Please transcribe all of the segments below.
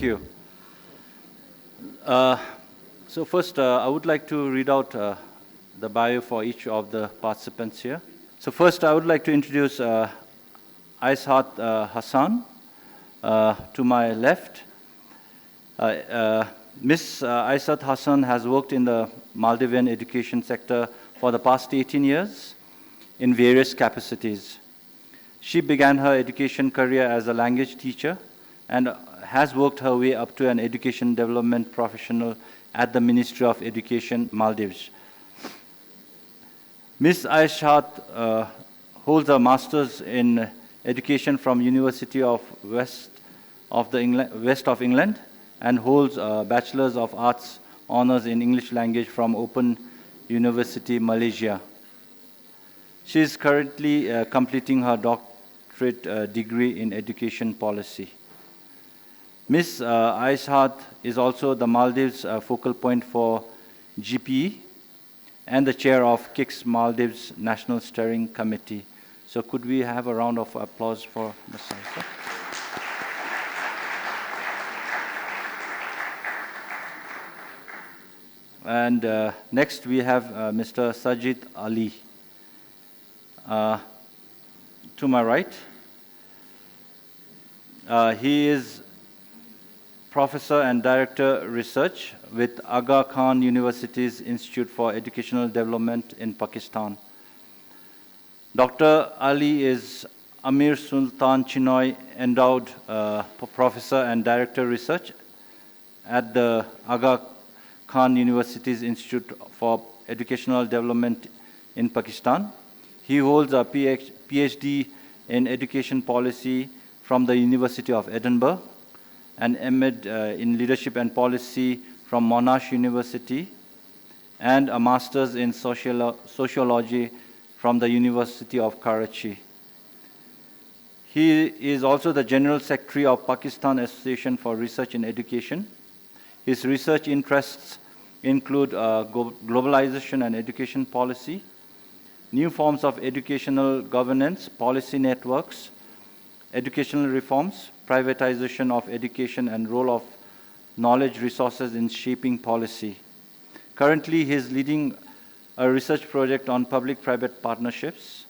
you. So first, I would like to read out the bio for each of the participants here. So first, I would like to introduce Aishat Hassan to my left. Ms. Aishat Hassan has worked in the Maldivian education sector for the past 18 years in various capacities. She began her education career as a language teacher and has worked her way up to an education development professional at the Ministry of Education, Maldives. Ms. Aishat holds a master's in education from University of West of England and holds a Bachelor's of Arts honors in English language from Open University, Malaysia. She is currently completing her doctorate degree in education policy. Ms. Aishat is also the Maldives focal point for GPE and the chair of KIX Maldives National Steering Committee. So could we have a round of applause for Ms. Aishat? And next we have Mr. Sajid Ali. To my right, he is Professor and Director Research with Aga Khan University's Institute for Educational Development in Pakistan. Dr. Ali is Amir Sultan Chinoy Endowed Professor and Director Research at the Aga Khan University's Institute for Educational Development in Pakistan. He holds a PhD in Education Policy from the University of Edinburgh, an M.Ed in Leadership and Policy from Monash University, and a Master's in Sociology from the University of Karachi. He is also the General Secretary of Pakistan Association for Research in Education. His research interests include globalization and education policy, new forms of educational governance, policy networks, educational reforms, privatization of education, and role of knowledge resources in shaping policy. Currently, he is leading a research project on public-private partnerships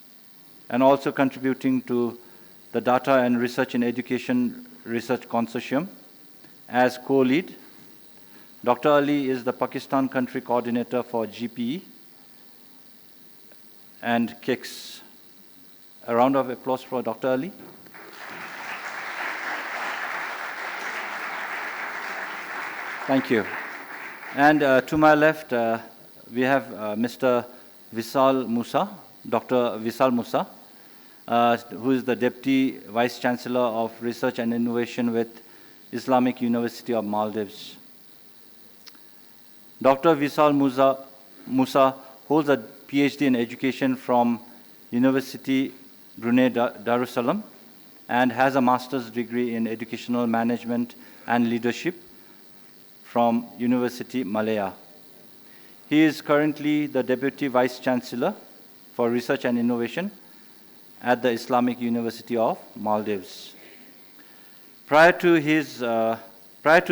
and also contributing to the Data and Research in Education Research Consortium as co-lead. Dr. Ali is the Pakistan country coordinator for GPE and KIX. A round of applause for Dr. Ali. Thank you. And to my left, we have Mr. Visal Musa, Dr. Visal Musa, who is the Deputy Vice Chancellor of Research and Innovation with Islamic University of Maldives. Dr. Visal Musa holds a PhD in Education from University Brunei Darussalam and has a master's degree in Educational Management and Leadership from University Malaya. He is currently the Deputy Vice Chancellor for Research and Innovation at the Islamic University of Maldives. Prior to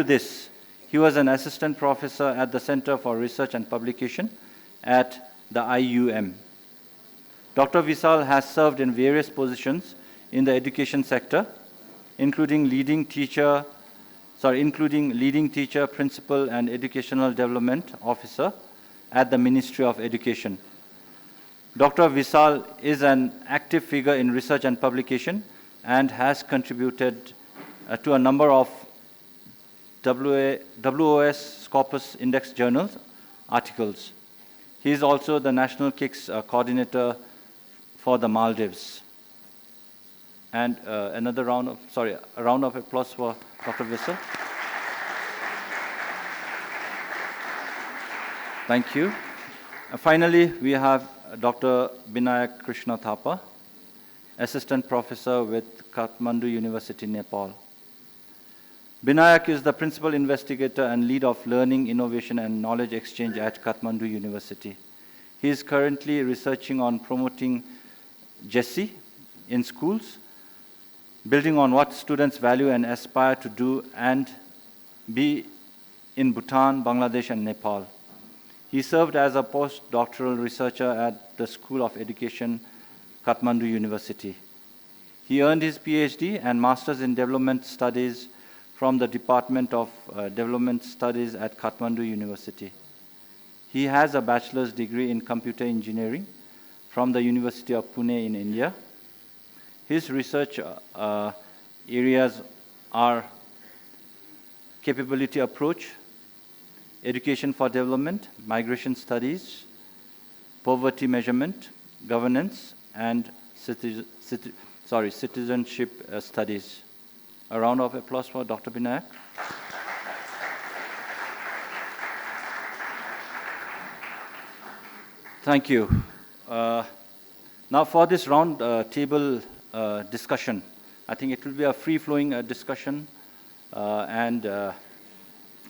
this, he was an assistant professor at the Center for Research and Publication at the IUM. Dr. Visal has served in various positions in the education sector, including leading teacher, principal, and educational development officer at the Ministry of Education. Dr. Visal is an active figure in research and publication and has contributed to a number of WOS Scopus Index journals articles. He is also the National KIX coordinator for the Maldives. And a round of applause for Dr. Visal. Thank you. Finally, we have Dr. Binayak Krishna Thapa, Assistant Professor with Kathmandu University, Nepal. Binayak is the Principal Investigator and Lead of Learning, Innovation, and Knowledge Exchange at Kathmandu University. He is currently researching on promoting GESI in schools, building on what students value and aspire to do, and be in Bhutan, Bangladesh, and Nepal. He served as a postdoctoral researcher at the School of Education, Kathmandu University. He earned his PhD and Master's in Development Studies from the Department of Development Studies at Kathmandu University. He has a bachelor's degree in computer engineering from the University of Pune in India. His research areas are capability approach, education for development, migration studies, poverty measurement, governance, and citizenship studies. A round of applause for Dr. Binayak. Thank you. Now for this round table discussion, I think it will be a free-flowing discussion, and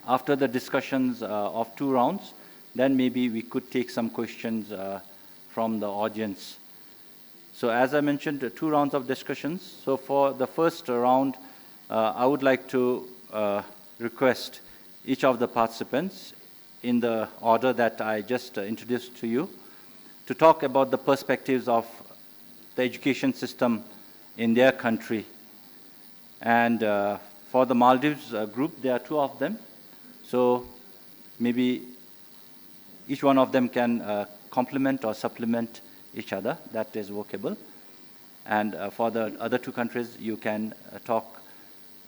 after the discussions of 2 rounds, then maybe we could take some questions from the audience. So as I mentioned, 2 rounds of discussions. So for the first round, I would like to request each of the participants in the order that I just introduced to you to talk about the perspectives of the education system in their country. And for the Maldives group, there are 2 of them. So maybe each one of them can complement or supplement each other. That is workable. And for the other 2 countries, you can talk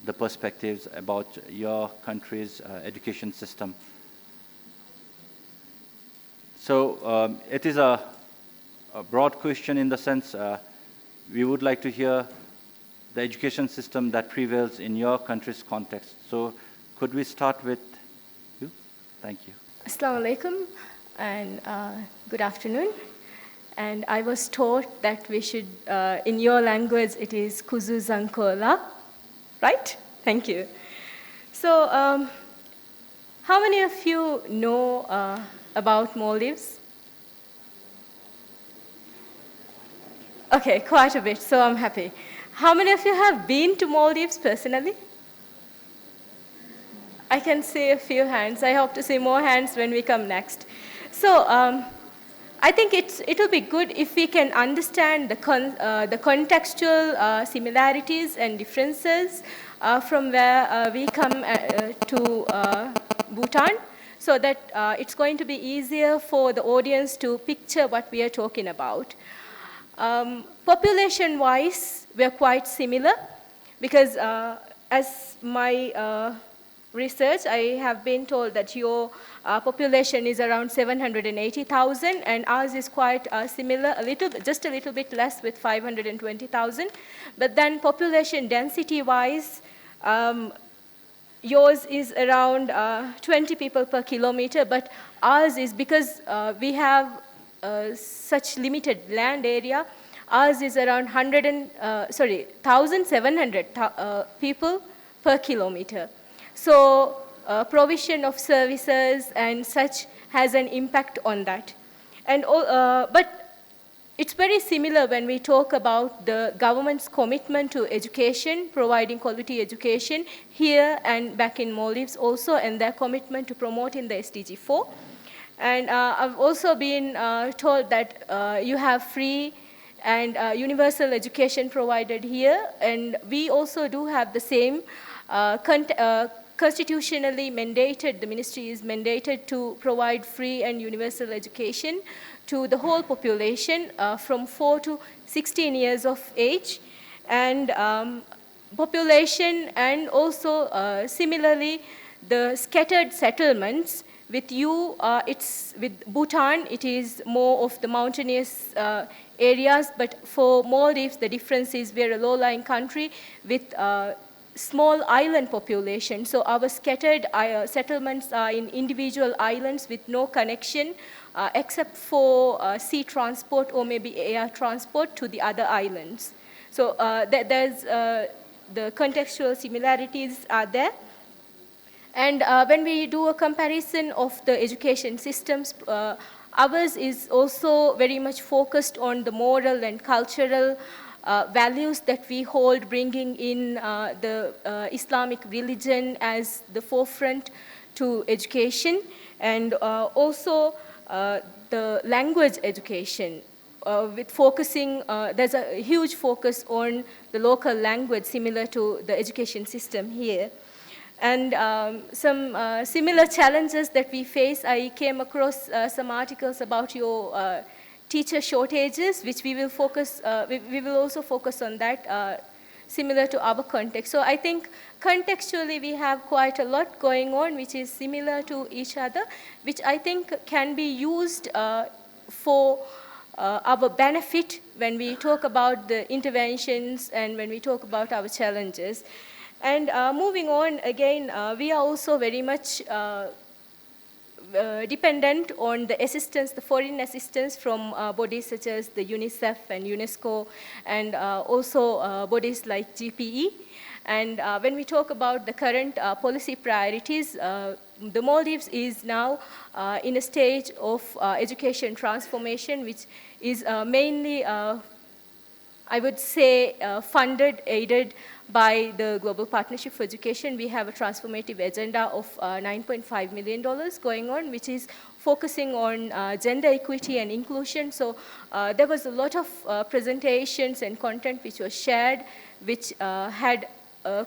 the perspectives about your country's education system. So it is a broad question in the sense we would like to hear the education system that prevails in your country's context. So could we start with you? Thank you. Assalamu alaikum and good afternoon. And I was taught that we should, in your language, it is Kuzu Zankola, right? Thank you. So how many of you know about Maldives? Okay, quite a bit, so I'm happy. How many of you have been to Maldives personally? I can see a few hands. I hope to see more hands when we come next. So I think it will be good if we can understand the contextual similarities and differences from where we come to Bhutan, so that it's going to be easier for the audience to picture what we are talking about. Population-wise, we are quite similar because as my research, I have been told that your population is around 780,000, and ours is quite similar, just a little bit less with 520,000. But then population density-wise, yours is around 20 people per kilometer, but ours is, because we have such limited land area, ours is around 1,700 people per kilometer. So provision of services and such has an impact on that. And but it's very similar when we talk about the government's commitment to education, providing quality education here and back in Maldives also, and their commitment to promoting the SDG 4. And I've also been told that you have free and universal education provided here, and we also do have the same constitutionally mandated, the ministry is mandated to provide free and universal education to the whole population from 4 to 16 years of age. And population, and also similarly the scattered settlements. With you, with Bhutan, it is more of the mountainous areas, but for Maldives, the difference is we're a low-lying country with small island population. So our scattered settlements are in individual islands with no connection except for sea transport or maybe air transport to the other islands. So there's the contextual similarities are there. And when we do a comparison of the education systems, ours is also very much focused on the moral and cultural values that we hold, bringing in the Islamic religion as the forefront to education, and also the language education. With focusing, there's a huge focus on the local language similar to the education system here. And some similar challenges that we face, I came across some articles about your teacher shortages, which we will focus, we will also focus on that, similar to our context. So I think contextually we have quite a lot going on which is similar to each other, which I think can be used for our benefit when we talk about the interventions and when we talk about our challenges. And moving on, again, we are also very much dependent on the assistance, the foreign assistance from bodies such as the UNICEF and UNESCO, and also bodies like GPE. And when we talk about the current policy priorities, the Maldives is now in a stage of education transformation, which is mainly, I would say, funded, aided by the Global Partnership for Education. We have a transformative agenda of $9.5 million going on, which is focusing on gender equity and inclusion. So there was a lot of presentations and content which was shared, which had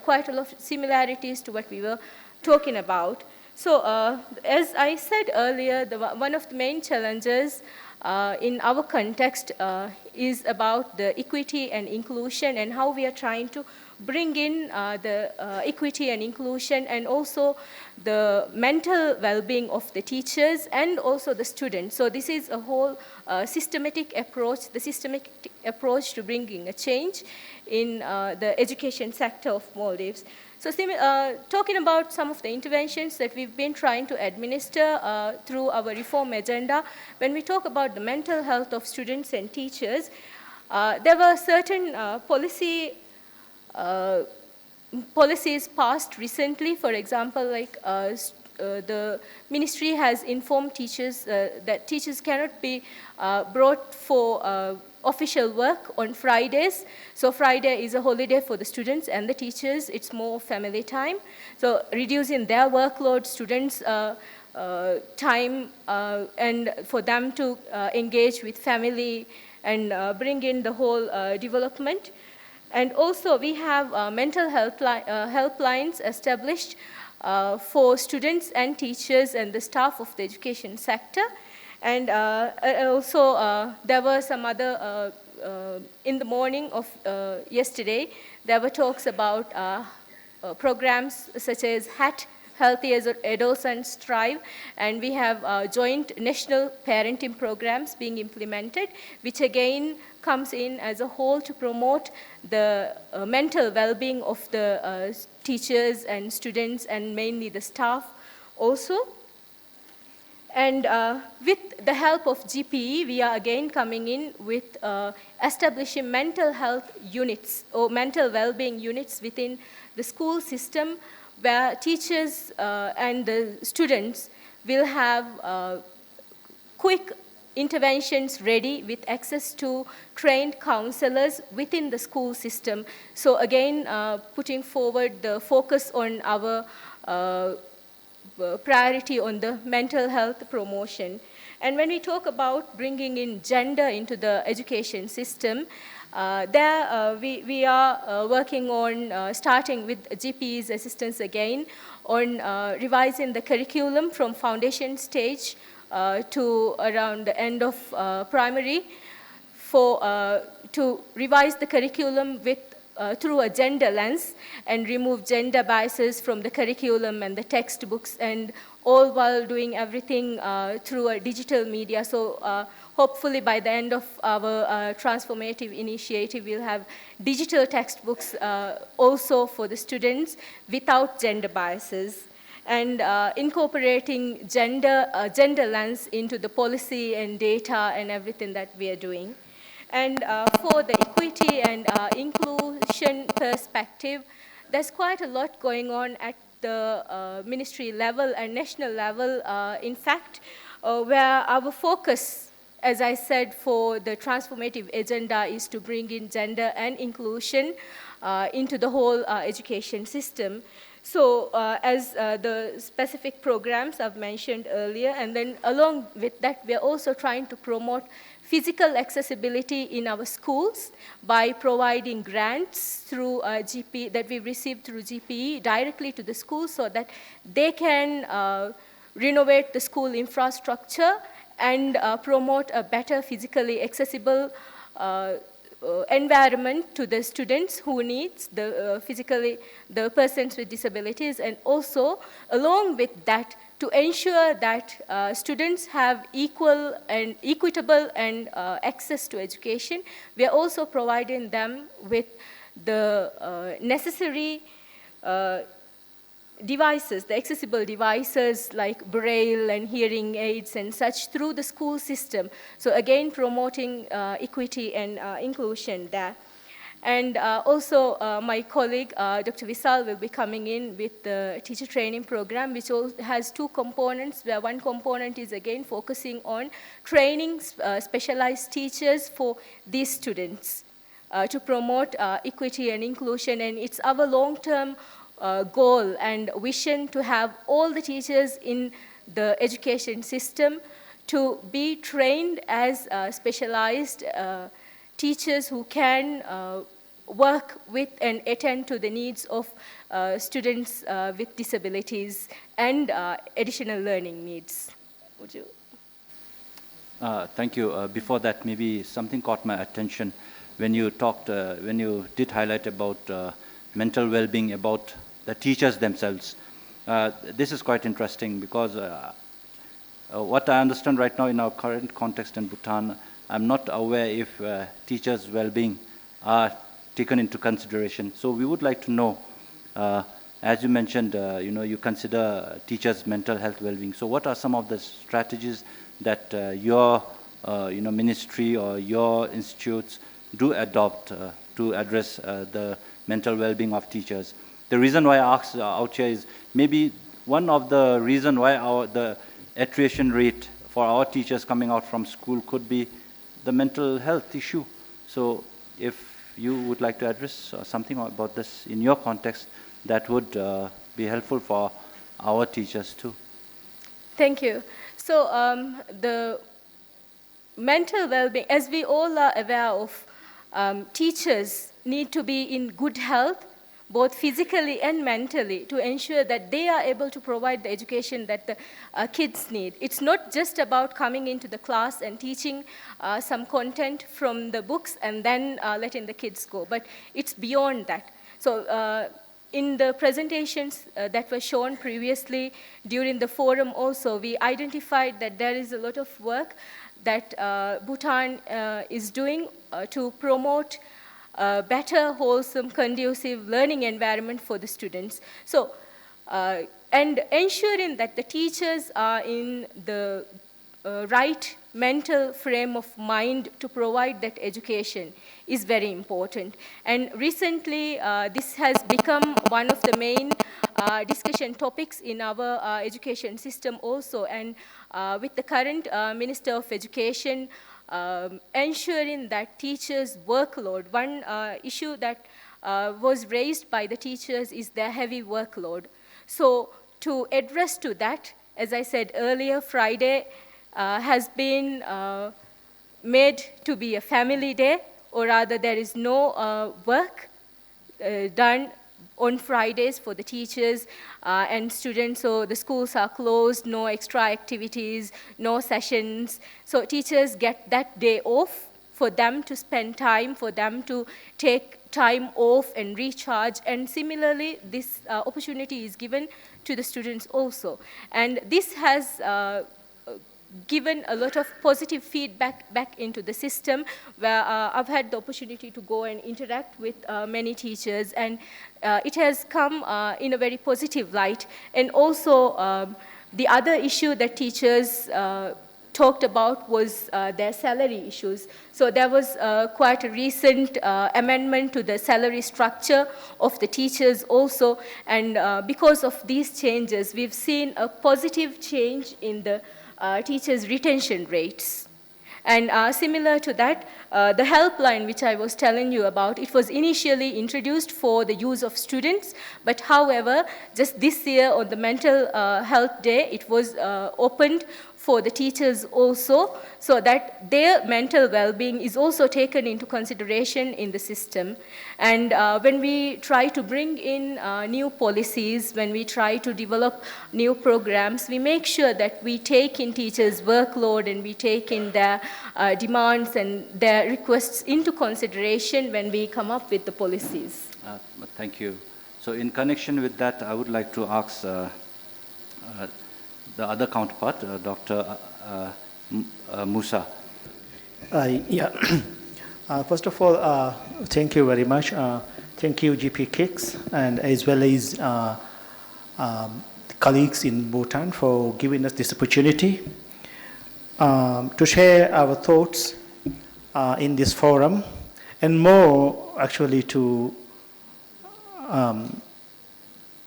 quite a lot of similarities to what we were talking about. So as I said earlier, one of the main challenges in our context is about the equity and inclusion and how we are trying to bring in the equity and inclusion and also the mental well-being of the teachers and also the students. So this is a whole systematic approach, the systematic approach to bringing a change in the education sector of Maldives. So talking about some of the interventions that we've been trying to administer through our reform agenda, when we talk about the mental health of students and teachers, there were certain policies passed recently. For example, like the ministry has informed teachers that teachers cannot be brought for official work on Fridays. So Friday is a holiday for the students and the teachers. It's more family time. So reducing their workload, students' time, and for them to engage with family and bring in the whole development. And also we have mental health helplines established for students and teachers and the staff of the education sector. And also there were some other, in the morning of yesterday, there were talks about programs such as HAT, Healthy as Adults and Strive, and we have joint national parenting programs being implemented, which again comes in as a whole to promote the mental well-being of the teachers and students and mainly the staff also. And with the help of GPE, we are again coming in with establishing mental health units or mental well-being units within the school system where teachers and the students will have quick interventions ready with access to trained counselors within the school system. So again, putting forward the focus on our priority on the mental health promotion. And when we talk about bringing in gender into the education system, we are working on starting with GP's assistance again on revising the curriculum from foundation stage to around the end of primary to revise the curriculum with through a gender lens and remove gender biases from the curriculum and the textbooks, and all while doing everything through a digital media. So hopefully by the end of our transformative initiative, we'll have digital textbooks also for the students without gender biases, and incorporating gender lens into the policy and data and everything that we are doing. And for the equity and inclusion perspective, there's quite a lot going on at the ministry level and national level, in fact, where our focus as I said, for the transformative agenda is to bring in gender and inclusion into the whole education system. So as the specific programs I've mentioned earlier, and then along with that, we're also trying to promote physical accessibility in our schools by providing grants through GPE that we received through GPE directly to the schools so that they can renovate the school infrastructure and promote a better physically accessible environment to the students who needs the persons with disabilities, and also along with that to ensure that students have equal and equitable and access to education. We are also providing them with the necessary devices, the accessible devices like Braille and hearing aids and such through the school system. So again, promoting equity and inclusion there. And also my colleague, Dr. Visal, will be coming in with the teacher training program, which has two components, where one component is again focusing on training specialized teachers for these students to promote equity and inclusion. And it's our long-term goal and vision to have all the teachers in the education system to be trained as specialized teachers who can work with and attend to the needs of students with disabilities and additional learning needs. Would you? Thank you. Before that, maybe something caught my attention when you talked, when you did highlight about mental well-being, about the teachers themselves. This is quite interesting because what I understand right now in our current context in Bhutan, I'm not aware if teachers' well-being are taken into consideration. So we would like to know, as you mentioned, you consider teachers' mental health well-being. So what are some of the strategies that your ministry or your institutes do adopt to address the mental well-being of teachers? The reason why I asked out here is maybe one of the reasons why the attrition rate for our teachers coming out from school could be the mental health issue. So if you would like to address something about this in your context, that would be helpful for our teachers too. Thank you. So the mental well-being, as we all are aware of, teachers need to be in good health, both physically and mentally, to ensure that they are able to provide the education that the kids need. It's not just about coming into the class and teaching some content from the books and then letting the kids go, but it's beyond that. So in the presentations that were shown previously during the forum also, we identified that there is a lot of work that Bhutan is doing to promote a better, wholesome, conducive learning environment for the students. So, and ensuring that the teachers are in the right mental frame of mind to provide that education is very important. And recently, this has become one of the main discussion topics in our education system also. And with the current Minister of Education, ensuring that teachers' workload, one issue that was raised by the teachers is their heavy workload. So to address to that, as I said earlier, Friday has been made to be a family day, or rather there is no work done on Fridays for the teachers and students. So the schools are closed, no extra activities, no sessions. So teachers get that day off for them to spend time, for them to take time off and recharge. And similarly, this opportunity is given to the students also. And this has given a lot of positive feedback back into the system, where I've had the opportunity to go and interact with many teachers, and it has come in a very positive light. And also the other issue that teachers talked about was their salary issues. So there was quite a recent amendment to the salary structure of the teachers also, and because of these changes, we've seen a positive change in the teachers' retention rates. And similar to that, the helpline which I was telling you about, it was initially introduced for the use of students, but however, just this year on the Mental Health Day, it was opened for the teachers also, so that their mental well-being is also taken into consideration in the system. And when we try to bring in new policies, when we try to develop new programs, we make sure that we take in teachers' workload and we take in their demands and their requests into consideration when we come up with the policies. Thank you. So in connection with that, I would like to ask the other counterpart, Dr. Musa. Yeah. First of all, thank you very much. Thank you, GPE KIX, and as well as colleagues in Bhutan for giving us this opportunity to share our thoughts in this forum, and more actually to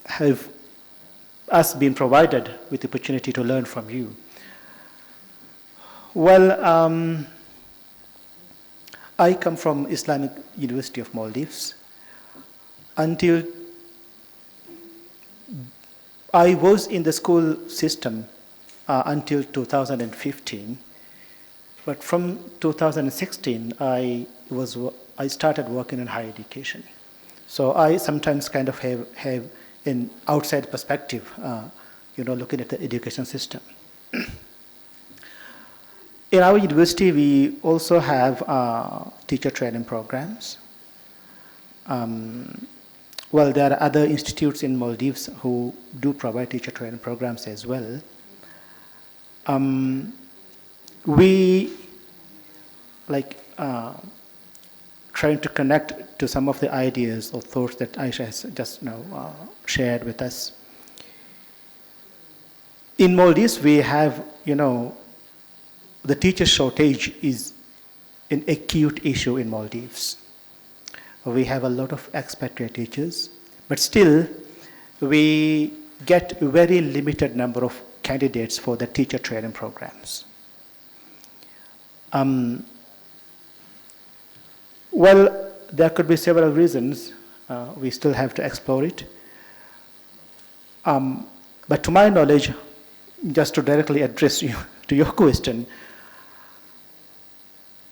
have us been provided with the opportunity to learn from you. Well, I come from Islamic University of Maldives. Until I was in the school system until 2015, but from 2016 I started working in higher education. So I sometimes kind of have an outside perspective, looking at the education system. In our university, we also have teacher training programs. Well, there are other institutes in Maldives who do provide teacher training programs as well. We trying to connect to some of the ideas or thoughts that Aisha has just now shared with us. In Maldives, we have, the teacher shortage is an acute issue in Maldives. We have a lot of expatriate teachers, but still we get a very limited number of candidates for the teacher training programs. Well, there could be several reasons. We still have to explore it. But to my knowledge, just to directly address you to your question,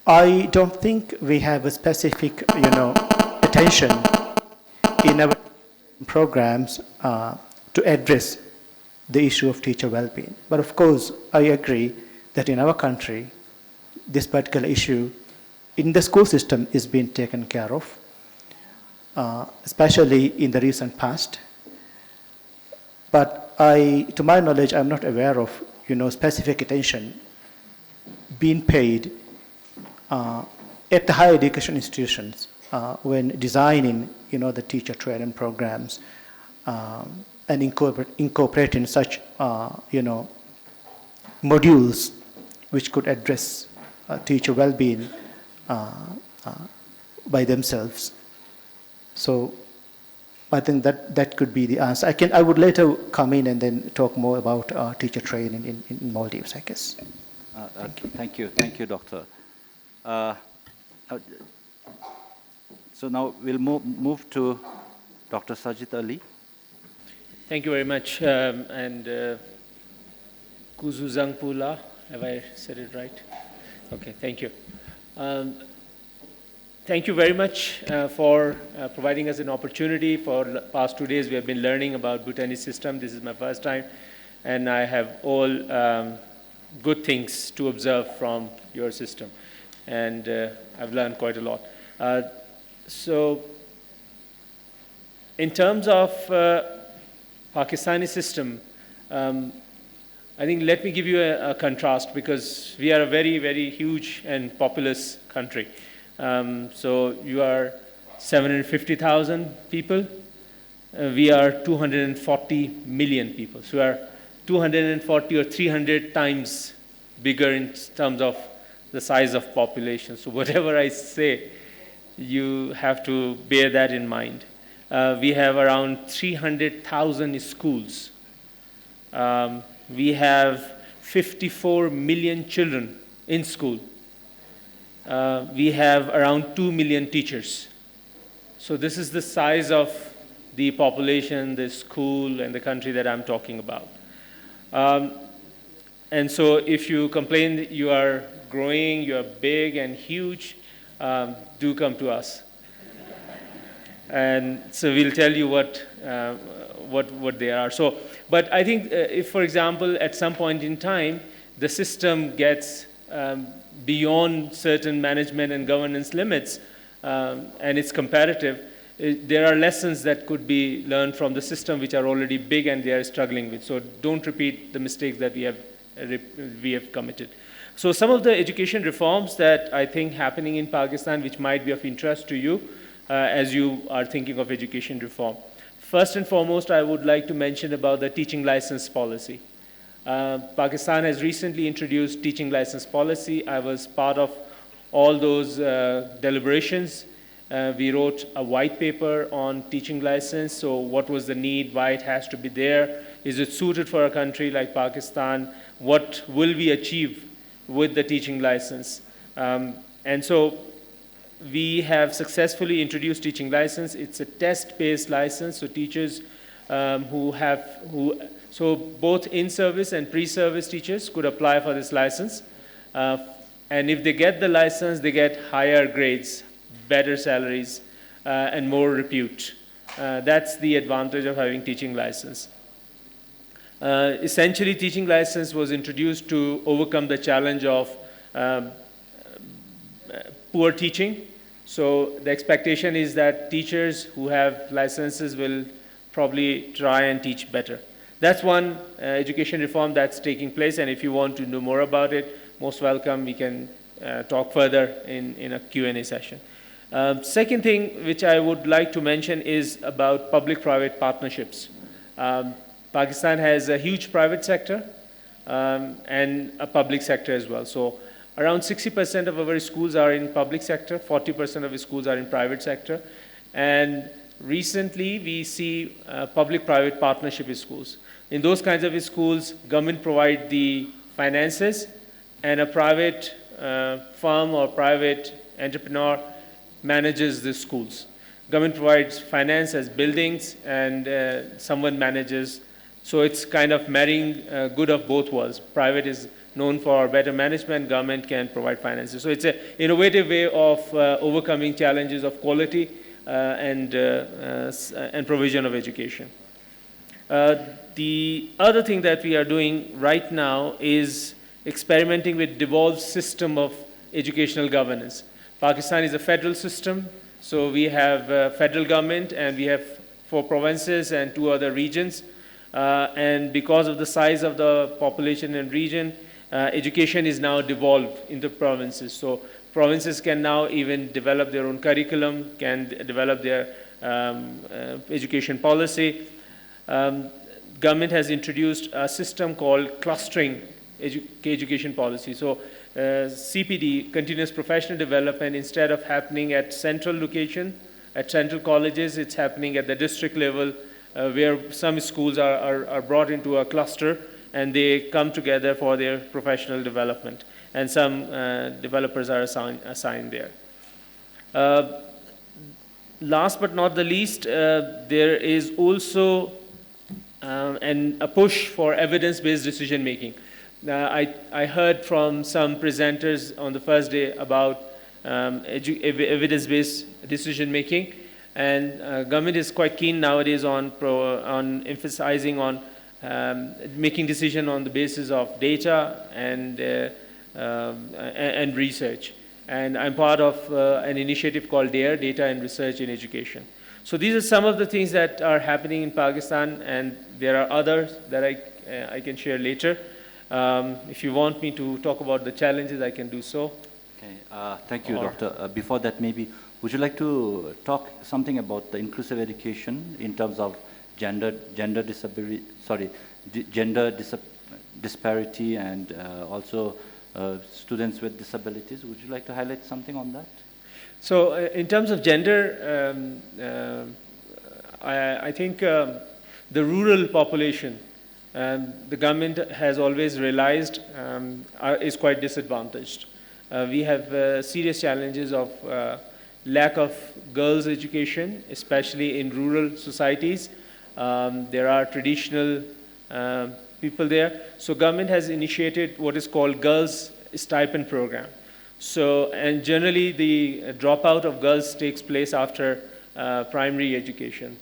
I don't think we have a specific, attention in our programs to address the issue of teacher well-being. But of course, I agree that in our country, this particular issue in the school system is being taken care of, especially in the recent past. But to my knowledge, I'm not aware of, specific attention being paid at the higher education institutions when designing, the teacher training programs and incorporating such, modules which could address teacher well-being by themselves. So I think that could be the answer. I would later come in and then talk more about teacher training in Maldives, I guess. Thank you, Doctor. So now we'll move to Dr. Sajid Ali. Thank you very much. And Kuzu Zangpula, have I said it right? Okay, thank you. Thank you very much for providing us an opportunity. For the past 2 days, we have been learning about Bhutanese system. This is my first time, and I have all good things to observe from your system. And I've learned quite a lot. So in terms of Pakistani system, I think let me give you a contrast, because we are a very, very huge and populous country. So you are 750,000 people. We are 240 million people. So we are 240 or 300 times bigger in terms of the size of population. So whatever I say, you have to bear that in mind. We have around 300,000 schools. We have 54 million children in school. we have around 2 million teachers. So this is the size of the population, the school, and the country that I'm talking about. And so if you complain that you are growing, you are big and huge, do come to us. And so we'll tell you what they are. So, but I think if, for example, at some point in time, the system gets beyond certain management and governance limits, and it's competitive, there are lessons that could be learned from the system which are already big and they are struggling with. So don't repeat the mistakes that we have committed. So some of the education reforms that I think happening in Pakistan which might be of interest to you as you are thinking of education reform. First and foremost, I would like to mention about the teaching license policy. Pakistan has recently introduced teaching license policy. I was part of all those deliberations. We wrote a white paper on teaching license. So what was the need, why it has to be there? Is it suited for a country like Pakistan? What will we achieve with the teaching license? And so we have successfully introduced teaching license. It's a test-based license, so teachers so both in-service and pre-service teachers could apply for this license. And if they get the license, they get higher grades, better salaries, and more repute. That's the advantage of having teaching license. Essentially, teaching license was introduced to overcome the challenge of poor teaching. So the expectation is that teachers who have licenses will probably try and teach better. That's one education reform that's taking place, and if you want to know more about it, most welcome. We can talk further in a Q&A session. Second thing which I would like to mention is about public-private partnerships. Pakistan has a huge private sector and a public sector as well. So around 60% of our schools are in public sector, 40% of the schools are in private sector. And recently we see public-private partnership in schools. In those kinds of schools, government provide the finances and a private firm or private entrepreneur manages the schools. Government provides finance as buildings and someone manages. So it's kind of marrying good of both worlds. Private is known for better management, government can provide finances. So it's an innovative way of overcoming challenges of quality and provision of education. The other thing that we are doing right now is experimenting with devolved system of educational governance. Pakistan is a federal system, so we have federal government and we have 4 provinces and 2 other regions. And because of the size of the population and region, education is now devolved into provinces. So provinces can now even develop their own curriculum, can develop their education policy. Government has introduced a system called clustering education policy. So CPD, continuous professional development, instead of happening at central location, at central colleges, it's happening at the district level, where some schools are brought into a cluster and they come together for their professional development. And some developers are assigned there. Last but not the least, there is also a push for evidence-based decision making. I heard from some presenters on the first day about evidence-based decision making, and government is quite keen nowadays on emphasizing on making decision on the basis of data and research. And I'm part of an initiative called DARE, Data and Research in Education. So these are some of the things that are happening in Pakistan, and there are others that I can share later. If you want me to talk about the challenges, I can do so. Okay, thank you, Doctor. Before that, maybe, would you like to talk something about the inclusive education in terms of gender disparity and also students with disabilities? Would you like to highlight something on that? So in terms of gender, I think the rural population, the government has always realized is quite disadvantaged. we have serious challenges of lack of girls' education, especially in rural societies. There are traditional people there. So government has initiated what is called Girls Stipend Program. So, and generally the dropout of girls takes place after primary education.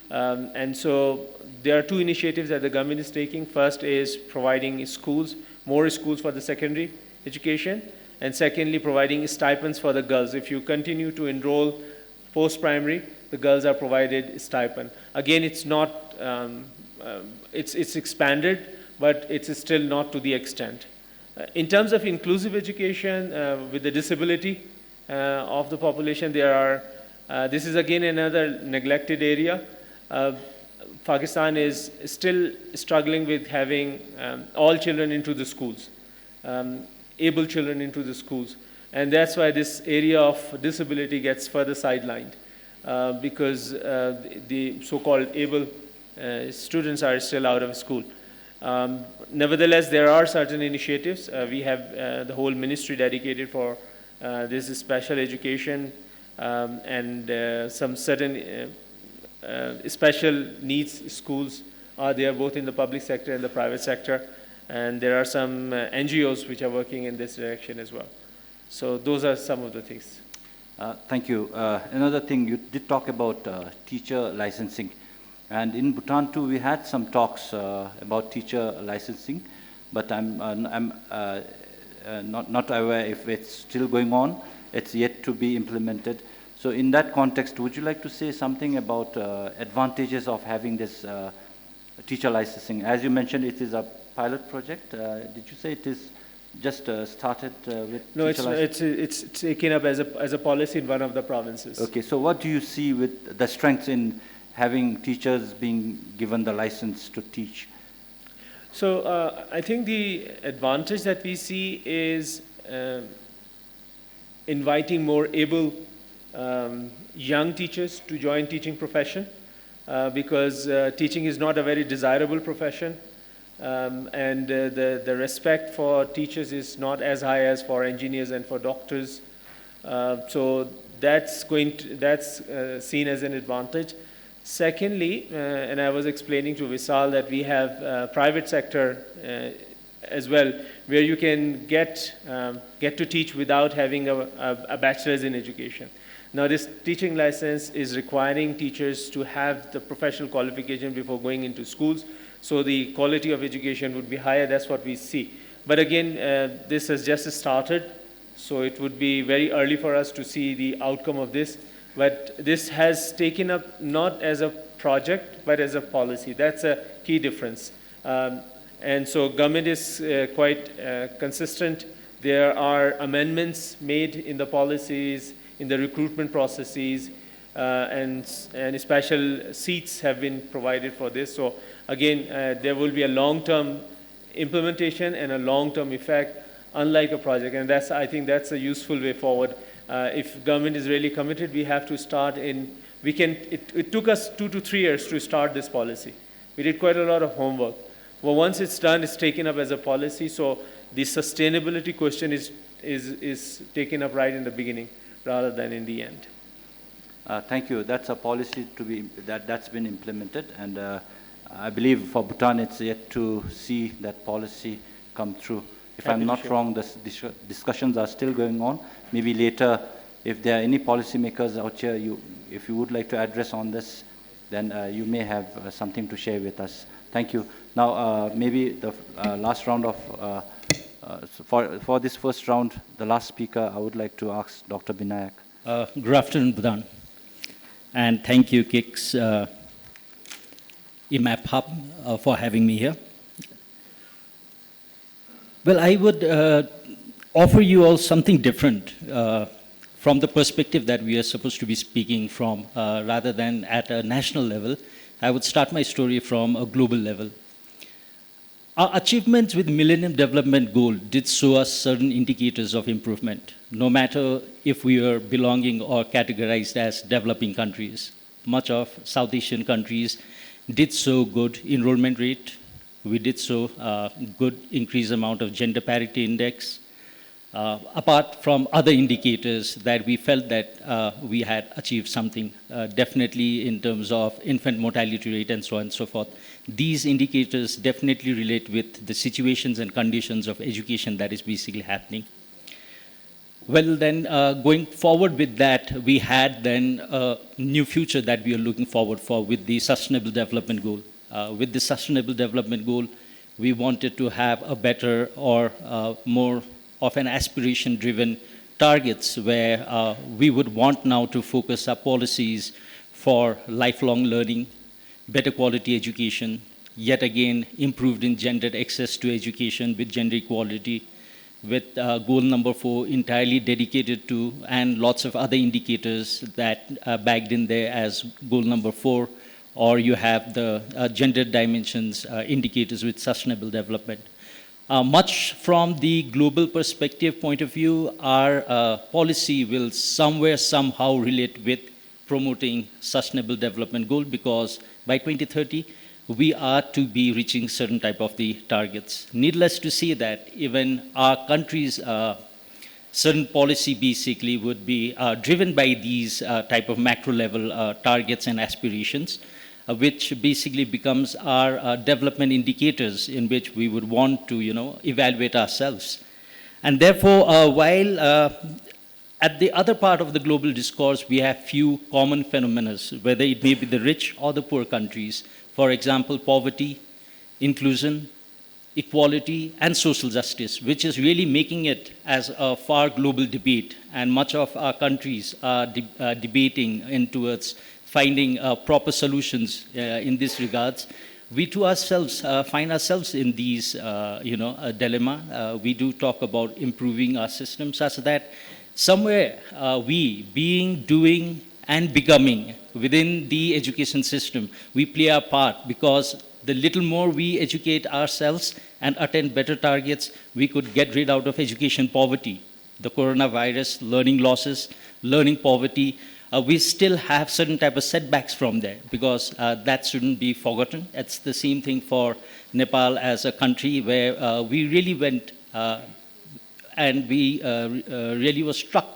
And so there are two initiatives that the government is taking. First is providing schools, more schools for the secondary education, and secondly, providing stipends for the girls. If you continue to enroll post-primary, the girls are provided stipend. Again, it's not, it's expanded, but it's still not to the extent. In terms of inclusive education with the disability of the population, there are, this is again another neglected area. Pakistan is still struggling with having all children into the schools, able children into the schools. And that's why this area of disability gets further sidelined because the so-called able students are still out of school. Nevertheless, there are certain initiatives. We have the whole ministry dedicated for this special education and some certain special needs schools are there both in the public sector and the private sector. And there are some NGOs which are working in this direction as well. So those are some of the things. Thank you. Another thing, you did talk about teacher licensing. And in Bhutan too, we had some talks about teacher licensing, but I'm not aware if it's still going on. It's yet to be implemented. So in that context, would you like to say something about advantages of having this teacher licensing? As you mentioned, it is a pilot project. Did you say it is just started with No, teacher licensing? it's taken up as a policy in one of the provinces. Okay, so what do you see with the strengths in having teachers being given the license to teach? So I think the advantage that we see is inviting more able young teachers to join teaching profession because teaching is not a very desirable profession and the respect for teachers is not as high as for engineers and for doctors. So that's seen as an advantage. Secondly, and I was explaining to Vishal that we have private sector as well, where you can get to teach without having a bachelor's in education. Now, this teaching license is requiring teachers to have the professional qualification before going into schools, so the quality of education would be higher. That's what we see. But again, this has just started, so it would be very early for us to see the outcome of this. But this has taken up not as a project, but as a policy. That's a key difference. And so government is quite consistent. There are amendments made in the policies, in the recruitment processes, and special seats have been provided for this. So again, there will be a long-term implementation and a long-term effect, unlike a project. And that's, I think that's a useful way forward. If government is really committed, we have to start in, it took us 2 to 3 years to start this policy. We did quite a lot of homework. Well, once it's done, it's taken up as a policy, so the sustainability question is taken up right in the beginning rather than in the end. Thank you. That's a policy to be, that's been implemented, and I believe for Bhutan it's yet to see that policy come through. If I'm not wrong, the discussions are still going on. Maybe later, if there are any policymakers out here, if you would like to address on this, then you may have something to share with us. Thank you. Now, maybe the last round of, for this first round, the last speaker, I would like to ask Dr. Binayak. Good afternoon, Bhutan. And thank you, KIX EMAP Hub for having me here. Well, I would offer you all something different from the perspective that we are supposed to be speaking from, rather than at a national level. I would start my story from a global level. Our achievements with Millennium Development Goal did show us certain indicators of improvement, no matter if we are belonging or categorized as developing countries. Much of South Asian countries did show good enrollment rate. We did show good increased amount of gender parity index. apart from other indicators that we felt that we had achieved something, definitely in terms of infant mortality rate and so on and so forth. These indicators definitely relate with the situations and conditions of education that is basically happening. Well, then, going forward with that, we had then a new future that we are looking forward for with the Sustainable Development Goal. With the Sustainable Development Goal, we wanted to have a better or more of an aspiration-driven targets where we would want now to focus our policies for lifelong learning, better quality education, yet again improved in gendered access to education with gender equality, with goal number 4 entirely dedicated to, and lots of other indicators that are bagged in there as goal number 4, or you have the gender dimensions indicators with sustainable development. Much from the global perspective point of view, our policy will somewhere, somehow relate with promoting sustainable development goal, because by 2030, we are to be reaching certain type of the targets. Needless to say that even our country's certain policy basically would be driven by these type of macro level targets and aspirations, which basically becomes our development indicators in which we would want to, evaluate ourselves. And therefore, while at the other part of the global discourse, we have few common phenomena, whether it may be the rich or the poor countries. For example, poverty, inclusion, equality, and social justice, which is really making it as a far global debate. And much of our countries are debating in towards finding proper solutions in this regards. We too ourselves find ourselves in these, dilemma. We do talk about improving our system such that somewhere we, being, doing, and becoming within the education system, we play our part, because the little more we educate ourselves and attain better targets, we could get rid out of education poverty. The coronavirus, learning losses, learning poverty, we still have certain type of setbacks from there, because that shouldn't be forgotten. It's the same thing for Nepal as a country where we really went and we really were struck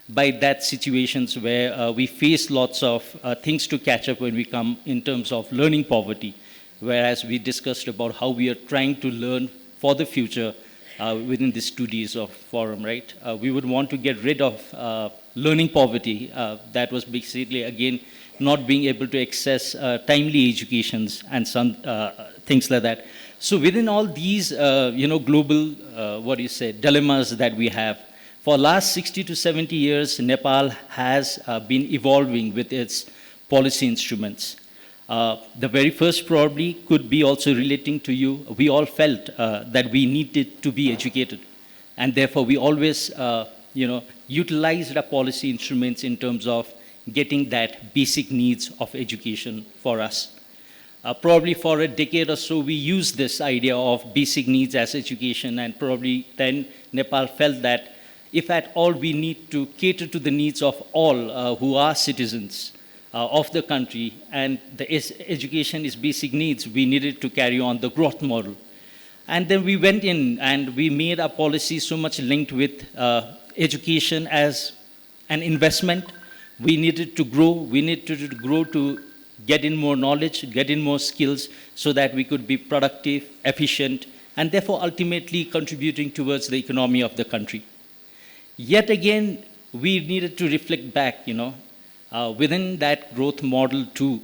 by that situations where we face lots of things to catch up when we come in terms of learning poverty, whereas we discussed about how we are trying to learn for the future within these 2 days of forum, right? We would want to get rid of learning poverty. That was basically, again, not being able to access timely educations and some things like that. So within all these, global, dilemmas that we have, for last 60 to 70 years, Nepal has been evolving with its policy instruments. The very first probably could be also relating to you. We all felt that we needed to be educated. And therefore, we always, utilized our policy instruments in terms of getting that basic needs of education for us. Probably for a decade or so, we used this idea of basic needs as education, and probably then Nepal felt that if at all we need to cater to the needs of all who are citizens of the country, and the education is basic needs, we needed to carry on the growth model. And then we went in and we made our policy so much linked with education as an investment. We needed to grow. We needed to grow to get in more knowledge, get in more skills, so that we could be productive, efficient, and therefore ultimately contributing towards the economy of the country. Yet again, we needed to reflect back, within that growth model too.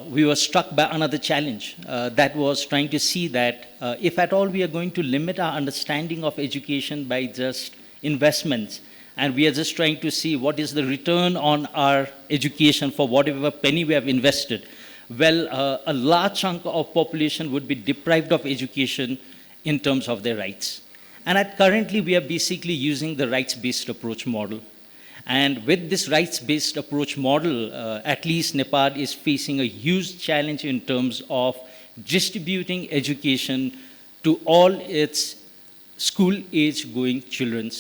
We were struck by another challenge that was trying to see that if at all we are going to limit our understanding of education by just investments, and we are just trying to see what is the return on our education for whatever penny we have invested, well, a large chunk of population would be deprived of education in terms of their rights. And currently, we are basically using the rights-based approach model. And with this rights-based approach model, at least Nepal is facing a huge challenge in terms of distributing education to all its school-age going children,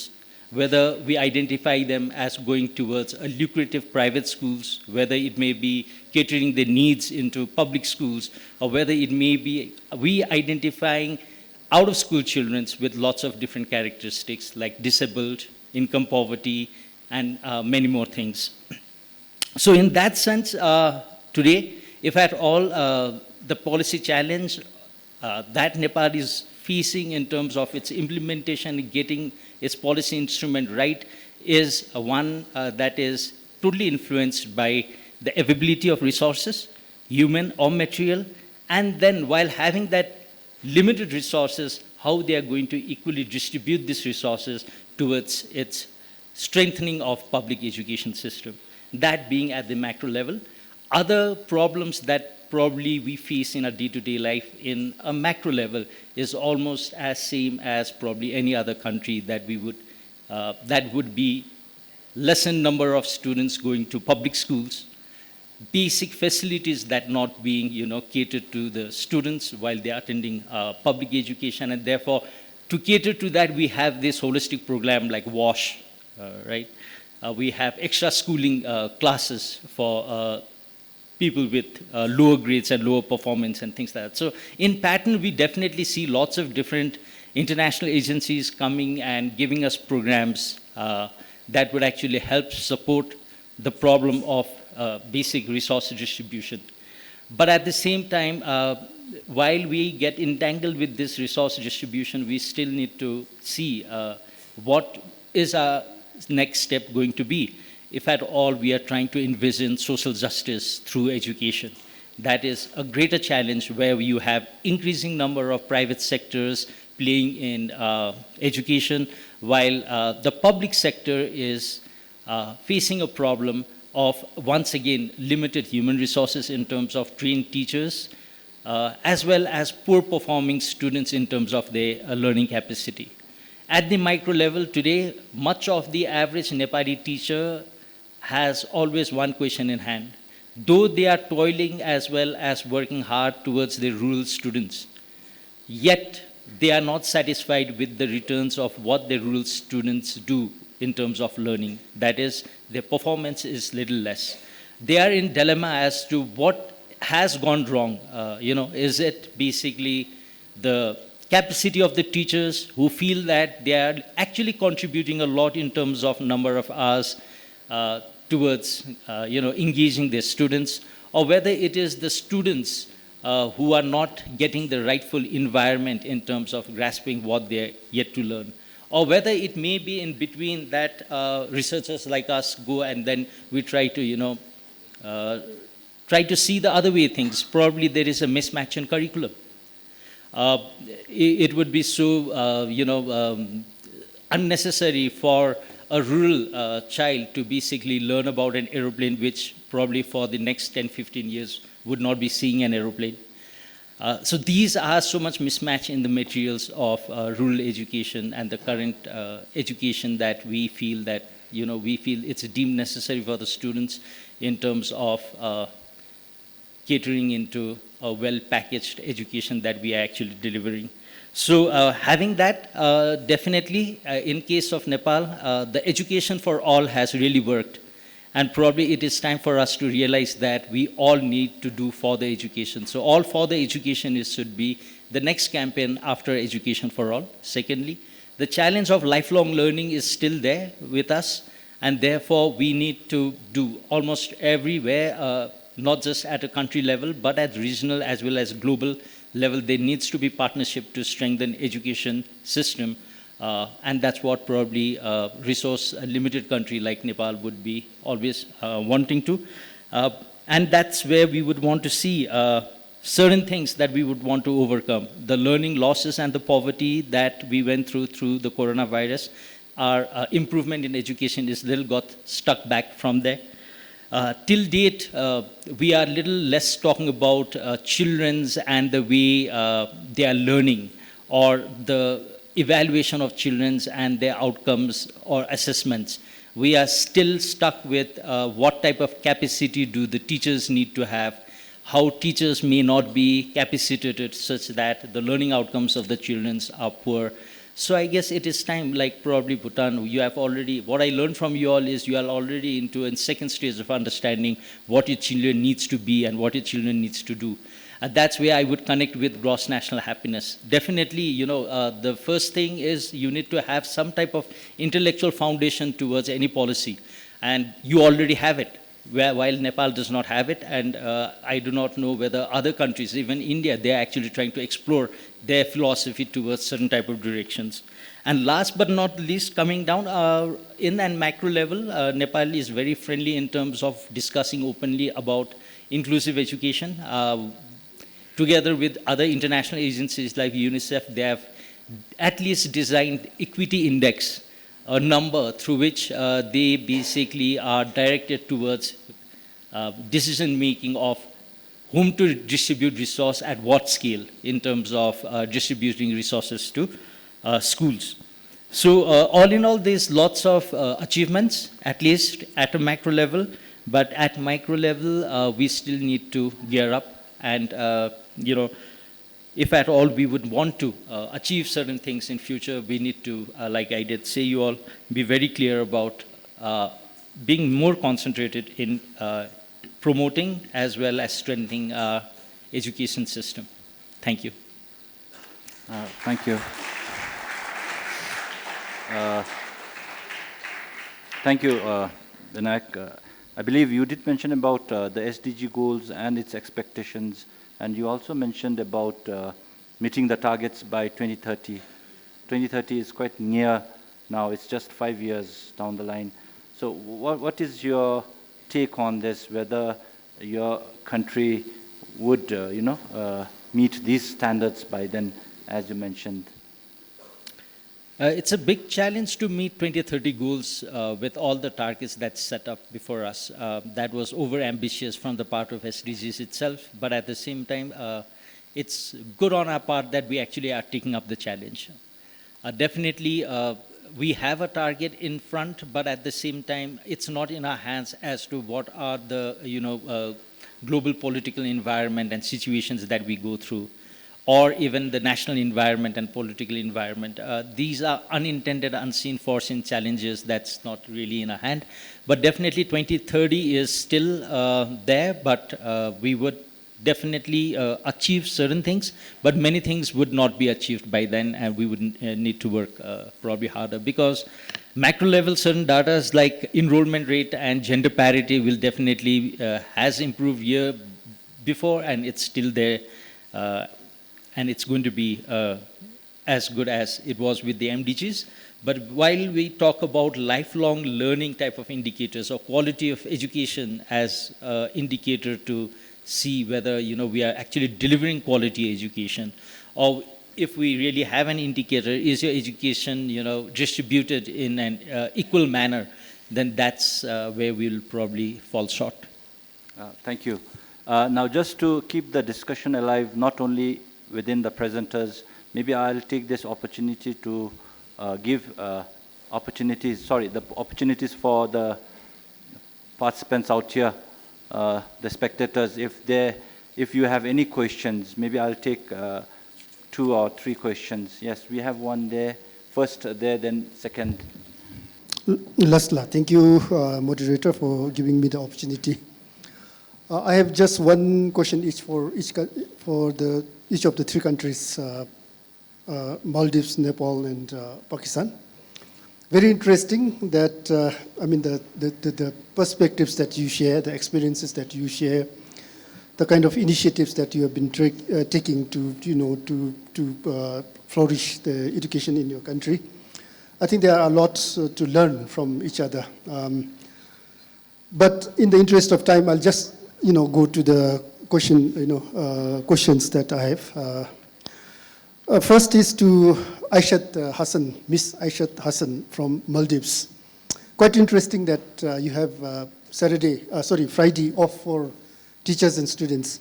whether we identify them as going towards a lucrative private schools, whether it may be catering their needs into public schools, or whether it may be we identifying out of school children with lots of different characteristics like disabled, income poverty, and many more things. So in that sense, today, if at all the policy challenge that Nepal is facing in terms of its implementation and getting its policy instrument right is one that is totally influenced by the availability of resources, human or material, and then while having that limited resources, how they are going to equally distribute these resources towards its strengthening of public education system. That being at the macro level. Other problems that probably we face in our day-to-day life in a macro level is almost as same as probably any other country that we would, that would be lessened number of students going to public schools, basic facilities that not being, catered to the students while they are attending public education, and therefore, to cater to that, we have this holistic program like WASH, right? We have extra schooling classes for people with lower grades and lower performance and things like that. So in pattern, we definitely see lots of different international agencies coming and giving us programs that would actually help support the problem of basic resource distribution. But at the same time, while we get entangled with this resource distribution, we still need to see what is our next step going to be. If at all we are trying to envision social justice through education. That is a greater challenge where you have increasing number of private sectors playing in education, while the public sector is facing a problem of, once again, limited human resources in terms of trained teachers, as well as poor performing students in terms of their learning capacity. At the micro level today, much of the average Nepali teacher has always one question in hand. Though they are toiling as well as working hard towards the rural students, yet they are not satisfied with the returns of what the rural students do in terms of learning. That is, their performance is little less. They are in dilemma as to what has gone wrong. Is it basically the capacity of the teachers who feel that they are actually contributing a lot in terms of number of hours towards engaging their students, or whether it is the students who are not getting the rightful environment in terms of grasping what they're yet to learn, or whether it may be in between that researchers like us go and then we try to try to see the other way things. Probably there is a mismatch in curriculum. It would be so unnecessary for a rural child to basically learn about an aeroplane, which probably for the next 10, 15 years would not be seeing an aeroplane. So these are so much mismatch in the materials of rural education and the current education that we feel that, we feel it's deemed necessary for the students in terms of catering into a well-packaged education that we are actually delivering. So having that, definitely, in case of Nepal, the education for all has really worked. And probably it is time for us to realize that we all need to do for the education. So all for the education should be the next campaign after education for all. Secondly, the challenge of lifelong learning is still there with us. And therefore, we need to do almost everywhere, not just at a country level, but at regional as well as global level. There needs to be partnership to strengthen education system. And that's what probably a resource-limited country like Nepal would be always wanting to. And that's where we would want to see certain things that we would want to overcome. The learning losses and the poverty that we went through the coronavirus, our improvement in education is little got stuck back from there. Till date, we are little less talking about children's and the way they are learning, or the evaluation of children's and their outcomes or assessments. We are still stuck with what type of capacity do the teachers need to have, how teachers may not be capacitated such that the learning outcomes of the children are poor. So I guess it is time, like probably Bhutan, you have already, what I learned from you all is you are already into a second stage of understanding what your children needs to be and what your children needs to do. That's where I would connect with gross national happiness. Definitely, the first thing is you need to have some type of intellectual foundation towards any policy, and you already have it. While Nepal does not have it, and I do not know whether other countries, even India, they are actually trying to explore their philosophy towards certain type of directions. And last but not least, coming down in and macro level, Nepal is very friendly in terms of discussing openly about inclusive education. Together with other international agencies like UNICEF, they have at least designed equity index, a number through which they basically are directed towards decision making of whom to distribute resource at what scale in terms of distributing resources to schools. So all in all, there's lots of achievements, at least at a macro level, but at micro level, we still need to gear up and, if at all we would want to achieve certain things in future, we need to, like I did say you all, be very clear about being more concentrated in promoting as well as strengthening our education system. Thank you. Thank you. Thank you, Vinayak. I believe you did mention about the SDG goals and its expectations, and you also mentioned about meeting the targets by 2030. 2030 is quite near now. It's just 5 years down the line. So what is your take on this, whether your country would, meet these standards by then, as you mentioned? It's a big challenge to meet 2030 goals with all the targets that's set up before us. That was over-ambitious from the part of SDGs itself, but at the same time, it's good on our part that we actually are taking up the challenge. Definitely, we have a target in front, but at the same time, it's not in our hands as to what are the, global political environment and situations that we go through, or even the national environment and political environment. These are unintended, unseen, foreseen challenges that's not really in our hand. But definitely 2030 is still there, but we would definitely achieve certain things, but many things would not be achieved by then, and we would need to work probably harder, because macro level certain data like enrollment rate and gender parity will definitely has improved year before, and it's still there. And it's going to be as good as it was with the MDGs. But while we talk about lifelong learning type of indicators or quality of education as an indicator to see whether we are actually delivering quality education, or if we really have an indicator, is your education distributed in an equal manner, then that's where we'll probably fall short. Thank you. Now, just to keep the discussion alive, not only within the presenters, maybe I'll take this opportunity to give opportunities for the participants out here, the spectators. If you have any questions, maybe I'll take 2 or 3 questions. Yes, we have one there. First there, then second. Lasla, thank you, moderator, for giving me the opportunity. I have just one question each for each of the 3 countries, Maldives, Nepal, and Pakistan. Very interesting that, the perspectives that you share, the experiences that you share, the kind of initiatives that you have been taking to flourish the education in your country. I think there are lots to learn from each other. But in the interest of time, I'll just go to the questions that I have. First is to Aishat Hassan, Miss Aishat Hassan from Maldives. Quite interesting that you have Friday off for teachers and students.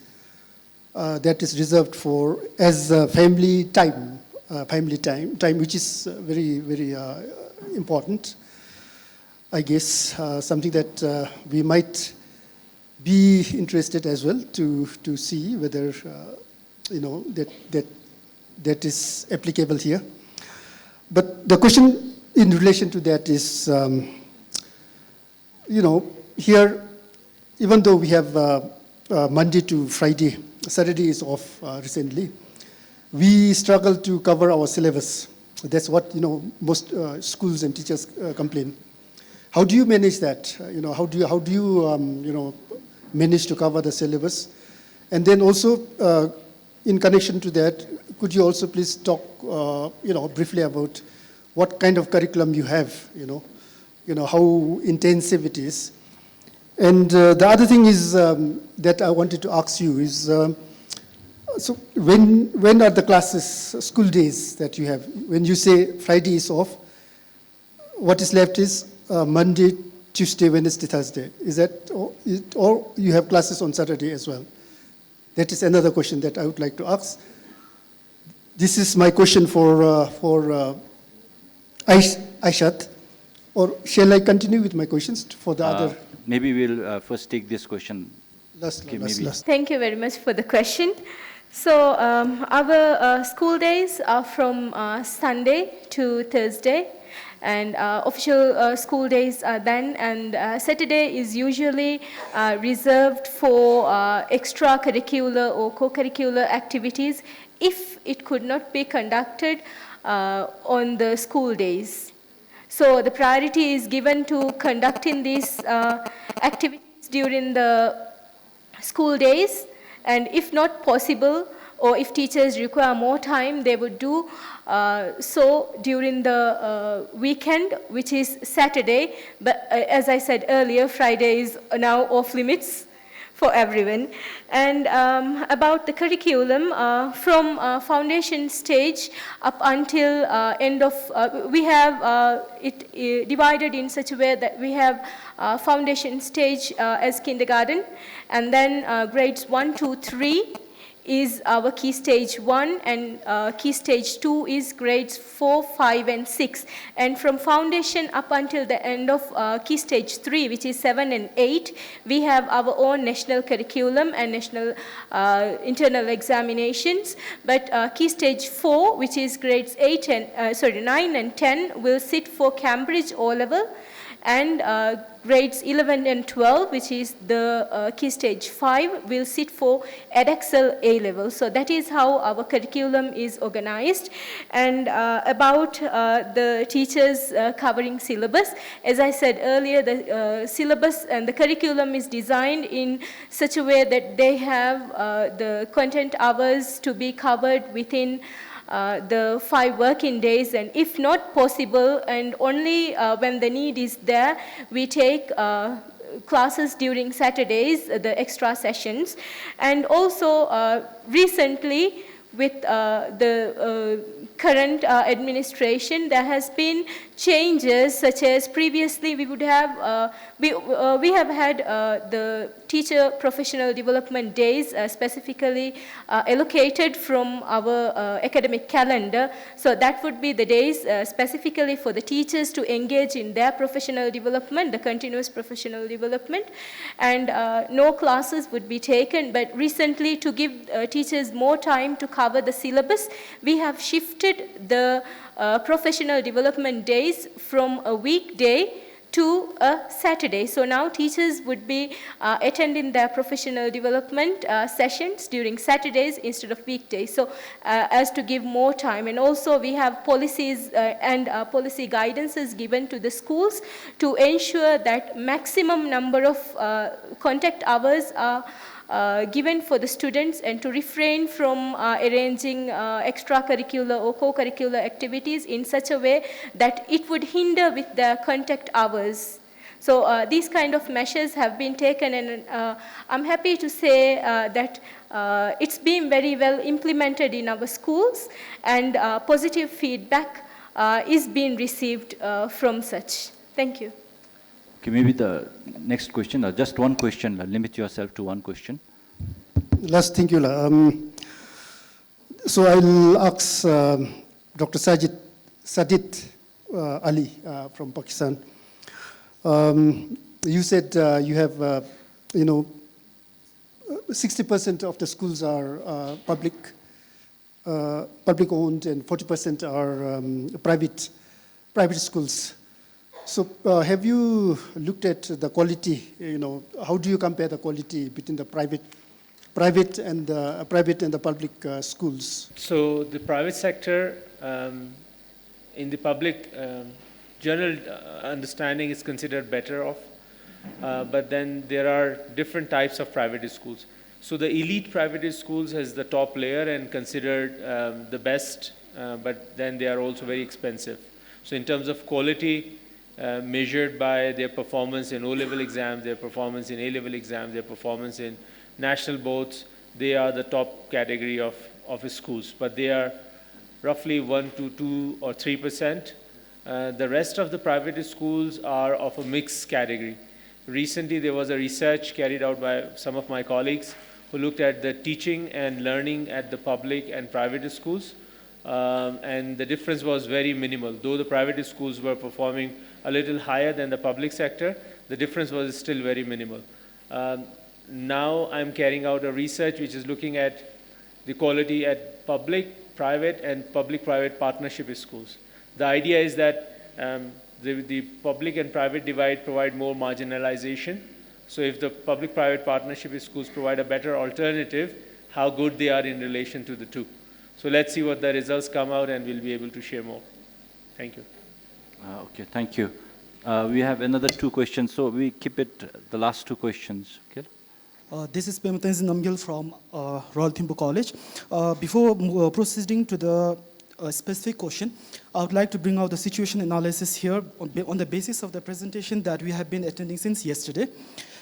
That is reserved for as family time, which is very, very important. I guess something that we might be interested as well to see whether that is applicable here. But the question in relation to that is, here, even though we have Monday to Friday Saturday is off recently, we struggle to cover our syllabus. That's what most schools and teachers complain. How do you manage that? How do you manage to cover the syllabus? And then also, in connection to that, could you also please talk, briefly about what kind of curriculum you have? How intensive it is. And the other thing is that I wanted to ask you is, so when are the classes, school days that you have? When you say Friday is off, what is left is Monday, Tuesday, Wednesday, Thursday. Is that or you have classes on Saturday as well? That is another question that I would like to ask. This is my question for Aishat. Or shall I continue with my questions for the other? Maybe we'll first take this question. Last. Thank you very much for the question. So our school days are from Sunday to Thursday, and official school days are then, and Saturday is usually reserved for extracurricular or co-curricular activities if it could not be conducted on the school days. So the priority is given to conducting these activities during the school days, and if not possible, or if teachers require more time, they would do so during the weekend, which is Saturday. But as I said earlier, Friday is now off limits for everyone. And about the curriculum, from foundation stage up until end of, we have it divided in such a way that we have foundation stage as kindergarten, and then grades 1, 2, 3 is our key stage 1, and key stage 2 is grades 4, 5, and 6. And from foundation up until the end of key stage 3, which is 7 and 8, we have our own national curriculum and national internal examinations. But key stage 4, which is grades 9 and 10, will sit for Cambridge O-level, and grades 11 and 12, which is the key stage 5, will sit for Edexcel A-level. So that is how our curriculum is organized. And about the teachers covering syllabus, as I said earlier, the syllabus and the curriculum is designed in such a way that they have the content hours to be covered within the 5 working days, and if not possible, and only when the need is there, we take classes during Saturdays, the extra sessions. And also recently, with the current administration, there has been changes, such as previously we would have, we have had the teacher professional development days specifically allocated from our academic calendar. So that would be the days specifically for the teachers to engage in their professional development, the continuous professional development, and no classes would be taken. But recently, to give teachers more time to cover the syllabus, we have shifted the professional development days from a weekday to a Saturday. So now teachers would be attending their professional development sessions during Saturdays instead of weekdays, so as to give more time. And also we have policies and policy guidances given to the schools to ensure that maximum number of contact hours are given for the students, and to refrain from arranging extracurricular or co-curricular activities in such a way that it would hinder with their contact hours. So these kind of measures have been taken, and I'm happy to say that it's been very well implemented in our schools, and positive feedback is being received from such. Thank you. Okay, maybe the next question, or just one question, limit yourself to one question. Last, thank you. So I'll ask Dr. Sajid Ali from Pakistan. You said you have, 60% of the schools are public owned, and 40% are private schools. So have you looked at the quality, how do you compare the quality between the private private and the public schools? So the private sector, in the public general understanding, is considered better off. But then there are different types of private schools. So the elite private schools has the top layer and considered the best, but then they are also very expensive. So in terms of quality, measured by their performance in O-level exams, their performance in A-level exams, their performance in national boards, they are the top category of schools. But they are roughly 1 to 2 or 3%. The rest of the private schools are of a mixed category. Recently, there was a research carried out by some of my colleagues who looked at the teaching and learning at the public and private schools. And the difference was very minimal. Though the private schools were performing a little higher than the public sector, the difference was still very minimal. Now I'm carrying out a research which is looking at the quality at public, private, and public-private partnership schools. The idea is that the public and private divide provide more marginalization. So if the public-private partnership schools provide a better alternative, how good they are in relation to the two. So let's see what the results come out, and we'll be able to share more. Thank you. Okay, thank you. We have another 2 questions, so we keep it the last 2 questions. Okay. This is Pematenzi Namgyal from Royal Thimpu College. Before proceeding to the specific question, I would like to bring out the situation analysis here on the basis of the presentation that we have been attending since yesterday.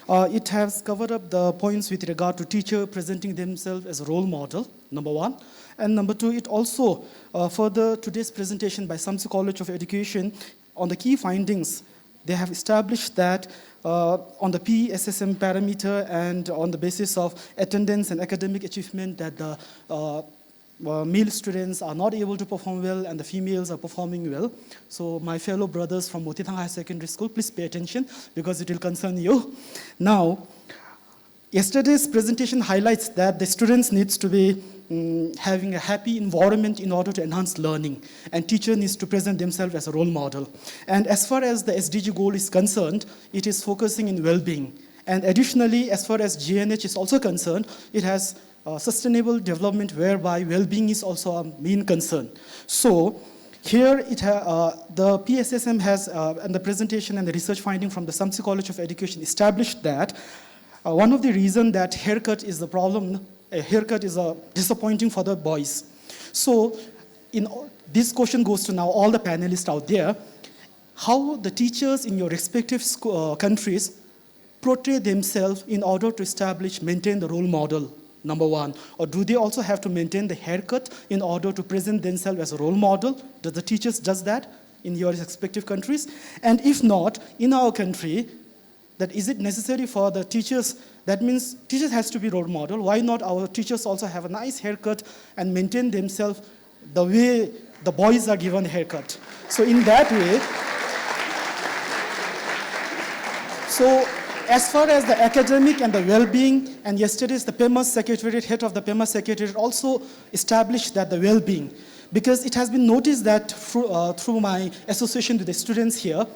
It has covered up the points with regard to teacher presenting themselves as a role model, number 1. And number 2, it also further today's presentation by Samtse College of Education on the key findings. They have established that on the PSSM parameter and on the basis of attendance and academic achievement that the male students are not able to perform well and the females are performing well. So my fellow brothers from Motithang High Secondary School, please pay attention because it will concern you. Now, yesterday's presentation highlights that the students needs to be having a happy environment in order to enhance learning, and teacher needs to present themselves as a role model. And as far as the SDG goal is concerned, it is focusing in well-being. And additionally, as far as GNH is also concerned, it has sustainable development whereby well-being is also a main concern. So here the PSSM has, and the presentation and the research finding from the Samtse College of Education established that one of the reasons that haircut is the problem, haircut is disappointing for the boys. So this question goes to now all the panelists out there. How the teachers in your respective countries portray themselves in order to maintain the role model, number 1. Or do they also have to maintain the haircut in order to present themselves as a role model? Do the teachers does that in your respective countries? And if not, in our country, that is it necessary for the teachers? That means teachers has to be role model. Why not our teachers also have a nice haircut and maintain themselves the way the boys are given a haircut? So in that way, so as far as the academic and the well-being, and yesterday's the PEMA Secretariat, head of the PEMA Secretariat also established that the well-being, because it has been noticed that through my association with the students here,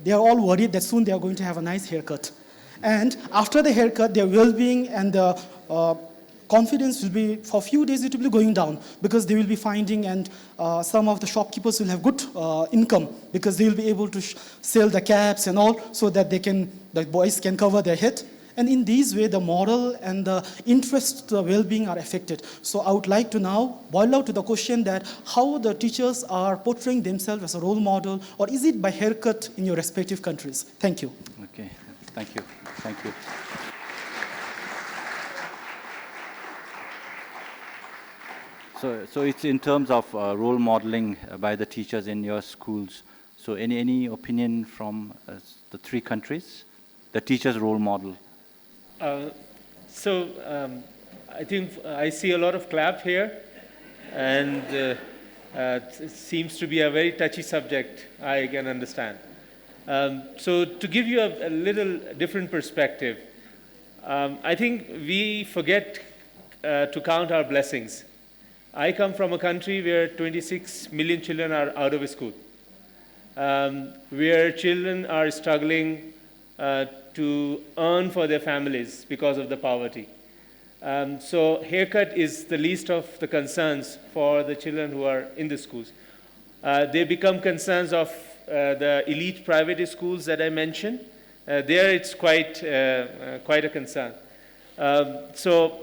they are all worried that soon they are going to have a nice haircut. And after the haircut, their well-being and the confidence will be, for a few days, it will be going down because they will be finding, and some of the shopkeepers will have good income because they will be able to sell the caps and all so that the boys can cover their head. And in this way, the moral and the interest, the well-being are affected. So I would like to now boil out to the question that how the teachers are portraying themselves as a role model, or is it by haircut in your respective countries? Thank you. Okay, thank you. Thank you. So it's in terms of role modeling by the teachers in your schools. So any opinion from the 3 countries? The teachers' role model. I think I see a lot of clap here, and it seems to be a very touchy subject, I can understand. So to give you a little different perspective, I think we forget to count our blessings. I come from a country where 26 million children are out of school, where children are struggling to earn for their families because of the poverty. So haircut is the least of the concerns for the children who are in the schools. They become concerns of the elite private schools that I mentioned. There it's quite a concern. So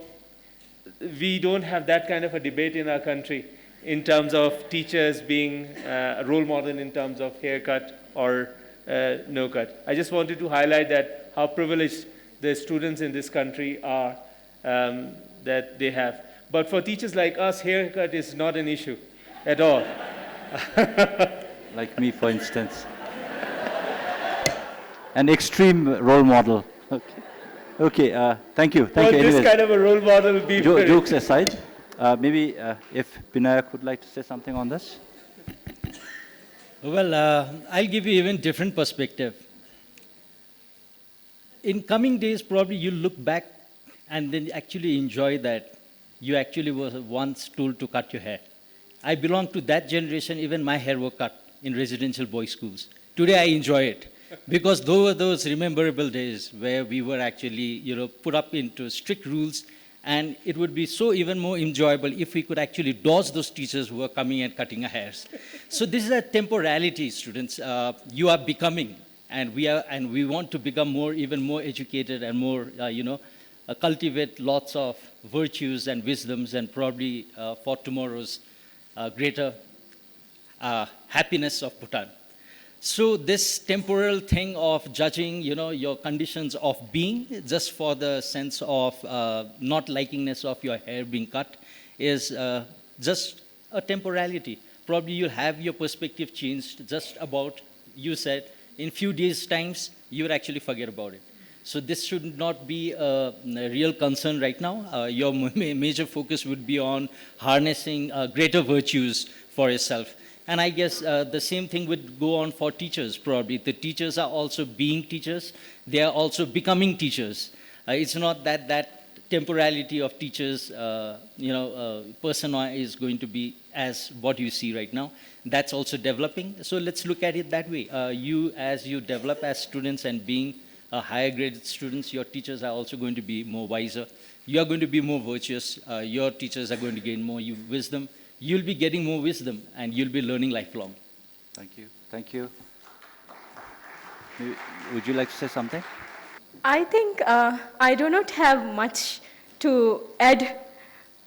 we don't have that kind of a debate in our country in terms of teachers being a role model in terms of haircut or no cut. I just wanted to highlight that how privileged the students in this country are that they have. But for teachers like us, haircut is not an issue at all. Like me, for instance. An extreme role model. Okay, thank you. Thank you. This Anyways, kind of a role model would be very... jokes aside, maybe if Binayak would like to say something on this. Well, I'll give you even different perspective. In coming days, probably you'll look back and then actually enjoy that you actually were once told to cut your hair. I belong to that generation, even my hair was cut in residential boys' schools. Today I enjoy it because those were those rememberable days where we were actually, put up into strict rules, and it would be so even more enjoyable if we could actually dodge those teachers who were coming and cutting our hairs. So this is a temporality, students. You are becoming, and we want to become even more educated and more, cultivate lots of virtues and wisdoms, and probably for tomorrow's greater happiness of Bhutan. So this temporal thing of judging, your conditions of being, just for the sense of not likingness of your hair being cut, is just a temporality. Probably you'll have your perspective changed just about, you said, in few days' times, you would actually forget about it. So this should not be a real concern right now. Your major focus would be on harnessing greater virtues for yourself. And I guess the same thing would go on for teachers, probably. The teachers are also being teachers. They are also becoming teachers. It's not that temporality of teachers, persona is going to be as what you see right now. That's also developing. So let's look at it that way. As you develop as students and being higher graded students, your teachers are also going to be more wiser. You are going to be more virtuous. Your teachers are going to gain more wisdom. You'll be getting more wisdom, and you'll be learning lifelong. Thank you. Thank you. Would you like to say something? I think I do not have much to add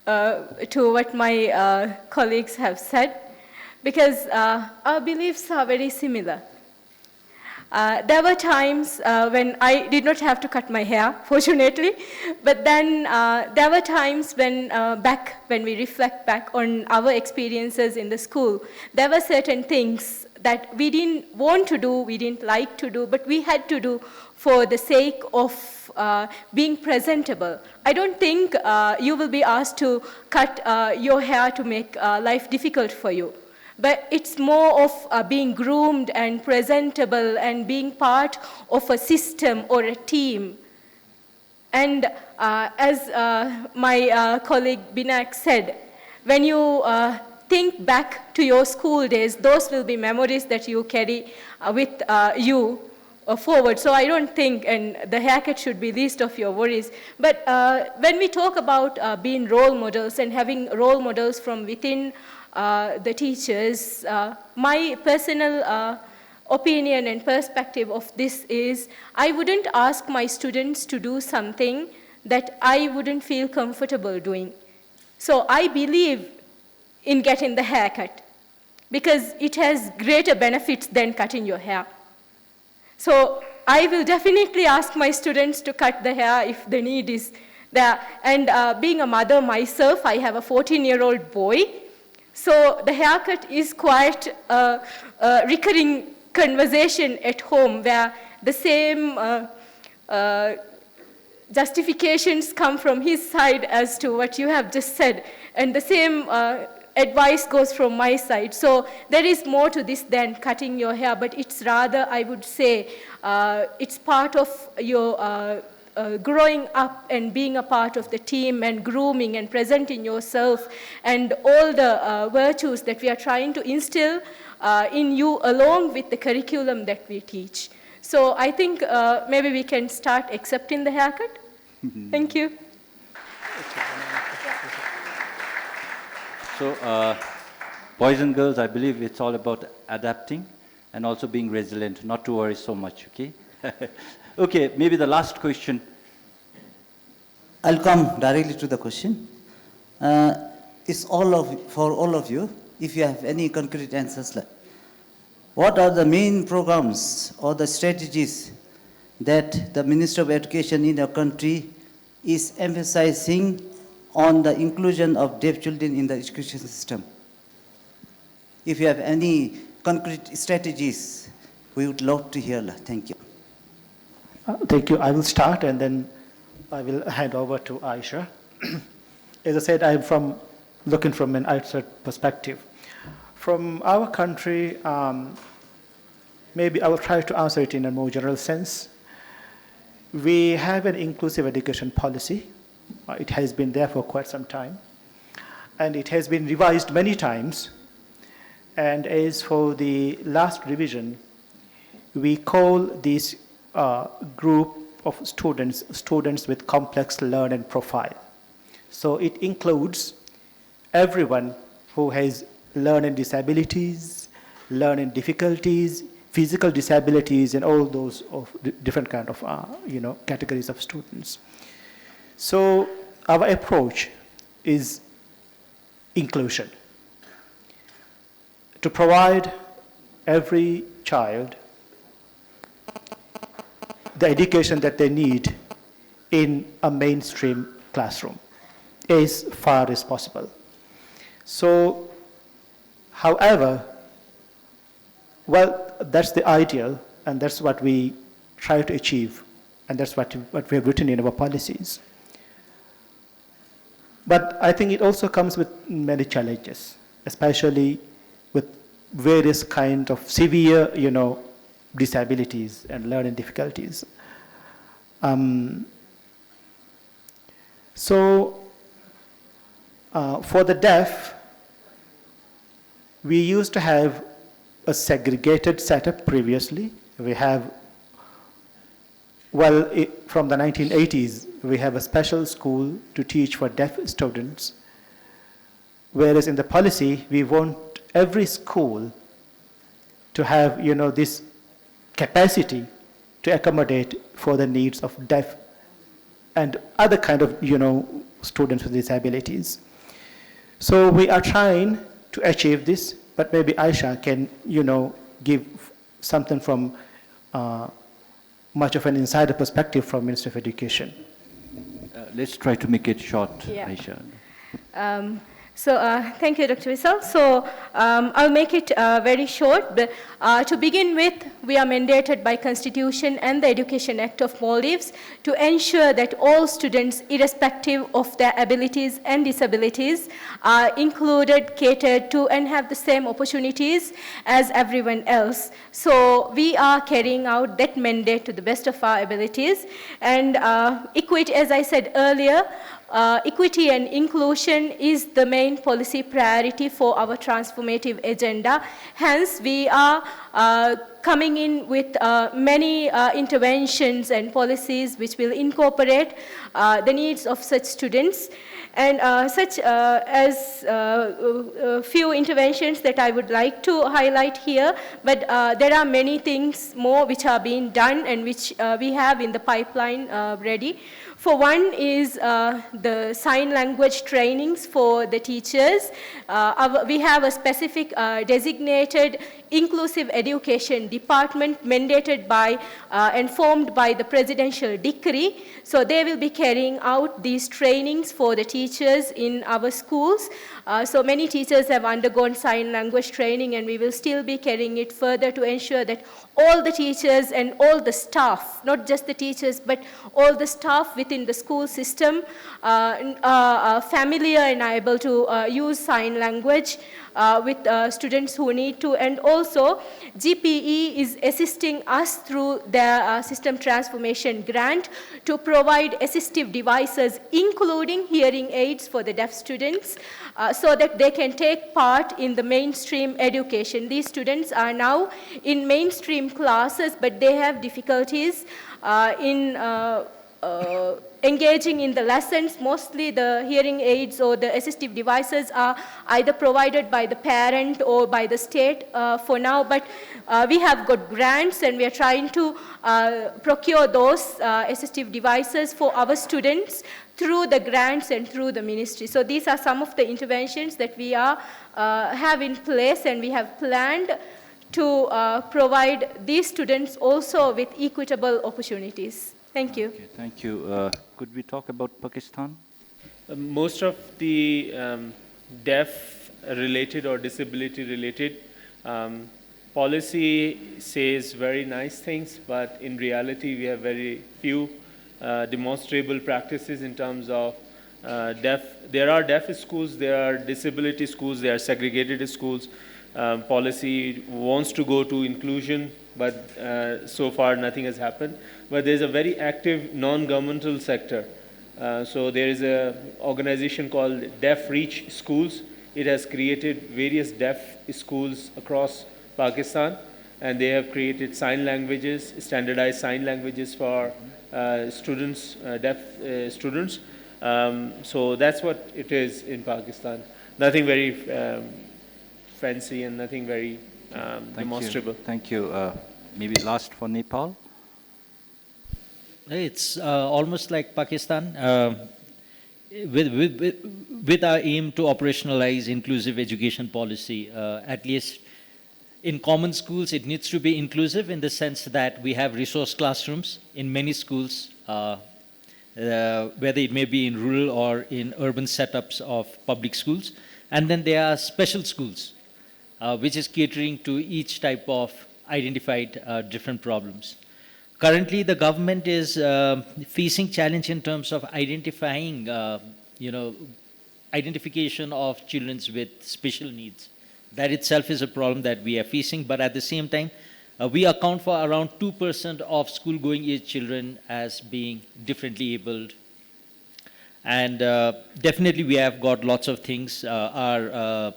to what my colleagues have said, because our beliefs are very similar. There were times when I did not have to cut my hair, fortunately, but then there were times when we reflect back on our experiences in the school, there were certain things that we didn't want to do, we didn't like to do, but we had to do for the sake of being presentable. I don't think you will be asked to cut your hair to make life difficult for you. But it's more of being groomed and presentable and being part of a system or a team. And as my colleague Binak said, when you think back to your school days, those will be memories that you carry with you forward. So I don't think, and the haircut should be least of your worries. But when we talk about being role models and having role models from within the teachers, my personal opinion and perspective of this is I wouldn't ask my students to do something that I wouldn't feel comfortable doing. So I believe in getting the haircut because it has greater benefits than cutting your hair. So I will definitely ask my students to cut the hair if the need is there. And being a mother myself, I have a 14-year-old boy. So the haircut is quite a recurring conversation at home where the same justifications come from his side as to what you have just said, and the same advice goes from my side. So there is more to this than cutting your hair, but it's rather, I would say, it's part of your growing up and being a part of the team and grooming and presenting yourself and all the virtues that we are trying to instill in you along with the curriculum that we teach. So I think maybe we can start accepting the haircut. Thank you. So, boys and girls, I believe it's all about adapting and also being resilient, not to worry so much, okay? Okay, maybe the last question. I'll come directly to the question. It's for all of you, if you have any concrete answers. What are the main programs or the strategies that the Minister of Education in your country is emphasizing on the inclusion of deaf children in the education system? If you have any concrete strategies, we would love to hear. Thank you. Thank you. I will start and then I will hand over to Aisha. As I said, I'm looking from an outside perspective. From our country, maybe I will try to answer it in a more general sense. We have an inclusive education policy. It has been there for quite some time. And it has been revised many times. And as for the last revision, we call this group of students with complex learning profile. So it includes everyone who has learning disabilities, learning difficulties, physical disabilities, and all those of different kind of categories of students. So our approach is inclusion, to provide every child the education that they need in a mainstream classroom as far as possible. So, however, well, that's the ideal, and that's what we try to achieve, and that's what we have written in our policies. But I think it also comes with many challenges, especially with various kinds of severe, disabilities and learning difficulties. For the deaf, we used to have a segregated setup previously. We have, from the 1980s, we have a special school to teach for deaf students, whereas in the policy, we want every school to have, this capacity to accommodate for the needs of deaf and other kind of, students with disabilities. So we are trying to achieve this, but maybe Aisha can, give something from much of an insider perspective from Ministry of Education. Let's try to make it short, Yeah. Aisha. Thank you, Dr. Vissal. So I'll make it very short. But, to begin with, we are mandated by Constitution and the Education Act of Maldives to ensure that all students, irrespective of their abilities and disabilities, are included, catered to, and have the same opportunities as everyone else. So we are carrying out that mandate to the best of our abilities. And equity, as I said earlier, equity and inclusion is the main policy priority for our transformative agenda. Hence, we are coming in with many interventions and policies which will incorporate the needs of such students. And such as a few interventions that I would like to highlight here, but there are many things more which are being done and which we have in the pipeline ready. For one is the sign language trainings for the teachers. We have a specific designated inclusive education department mandated by and formed by the presidential decree. So they will be carrying out these trainings for the teachers in our schools. So many teachers have undergone sign language training, and we will still be carrying it further to ensure that all the teachers and all the staff, not just the teachers, but all the staff within the school system are familiar and are able to use sign language with students who need to. And also, GPE is assisting us through their system transformation grant to provide assistive devices, including hearing aids for the deaf students, so that they can take part in the mainstream education. These students are now in mainstream classes, but they have difficulties in engaging in the lessons. Mostly the hearing aids or the assistive devices are either provided by the parent or by the state for now, but we have got grants and we are trying to procure those assistive devices for our students through the grants and through the ministry. So these are some of the interventions that we are have in place, and we have planned to provide these students also with equitable opportunities. Thank you. Okay, thank you. Could we talk about Pakistan? Most of the deaf-related or disability-related policy says very nice things, but in reality we have very few demonstrable practices in terms of deaf. There are deaf schools, there are disability schools, there are segregated schools. Policy wants to go to inclusion, but so far nothing has happened. But there's a very active non-governmental sector. So there is an organization called Deaf Reach Schools. It has created various deaf schools across Pakistan, and they have created sign languages, standardized sign languages for students, deaf students. So that's what it is in Pakistan. Nothing very fancy and nothing very demonstrable. Thank you. Maybe last for Nepal. It's almost like Pakistan, with our aim to operationalize inclusive education policy. At least in common schools, it needs to be inclusive in the sense that we have resource classrooms in many schools, whether it may be in rural or in urban setups of public schools. And then there are special schools, which is catering to each type of identified different problems. Currently, the government is facing challenge in terms of identifying, identification of children with special needs. That itself is a problem that we are facing, but at the same time, we account for around 2% of school-going age children as being differently abled. And definitely we have got lots of things, our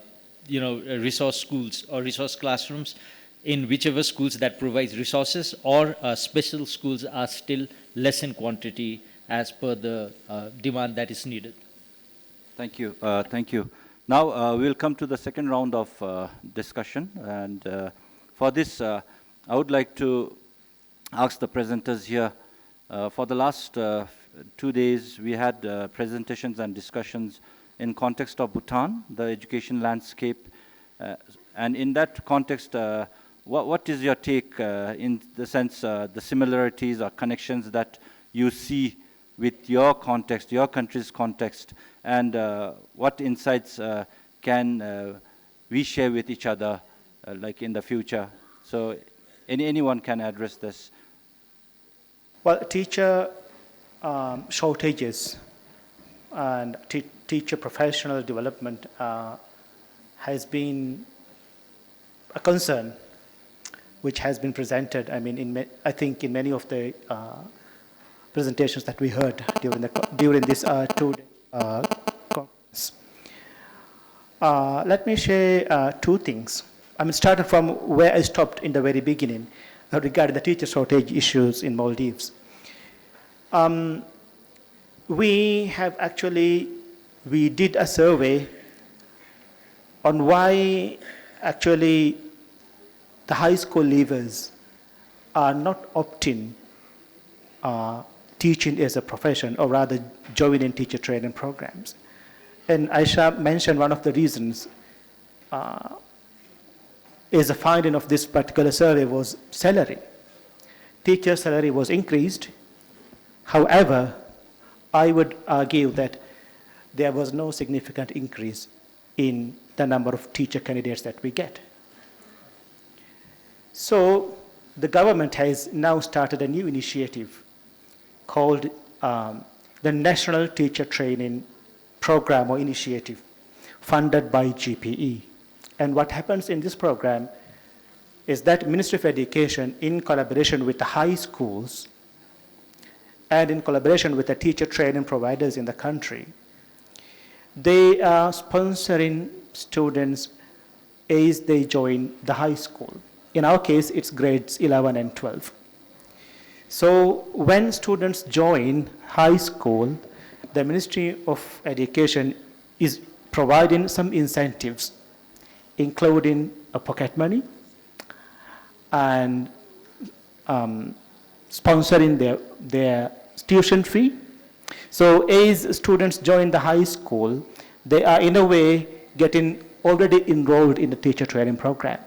resource schools or resource classrooms in whichever schools that provides resources, or special schools are still less in quantity as per the demand that is needed. Thank you. Thank you. Now we'll come to the second round of discussion, and for this I would like to ask the presenters here. For the last 2 days we had presentations and discussions in context of Bhutan, the education landscape, and in that context, what is your take in the sense, the similarities or connections that you see with your context, your country's context, and what insights can we share with each other, like in the future? So anyone can address this. Well, teacher shortages and teacher professional development has been a concern which has been presented, I think in many of the presentations that we heard during this 2-day conference. Let me share 2 things. Starting from where I stopped in the very beginning regarding the teacher shortage issues in Maldives. We did a survey on why actually the high school leavers are not opting teaching as a profession, or rather joining teacher training programs. And Aisha mentioned one of the reasons is the finding of this particular survey was salary. Teacher salary was increased. However, I would argue that there was no significant increase in the number of teacher candidates that we get. So the government has now started a new initiative called the National Teacher Training Program or Initiative, funded by GPE. And what happens in this program is that Ministry of Education, in collaboration with the high schools and in collaboration with the teacher training providers in the country, they are sponsoring students as they join the high school. In our case, it's grades 11 and 12. So when students join high school, the Ministry of Education is providing some incentives, including a pocket money and sponsoring their tuition fee. So as students join the high school, they are in a way getting already enrolled in the teacher training program.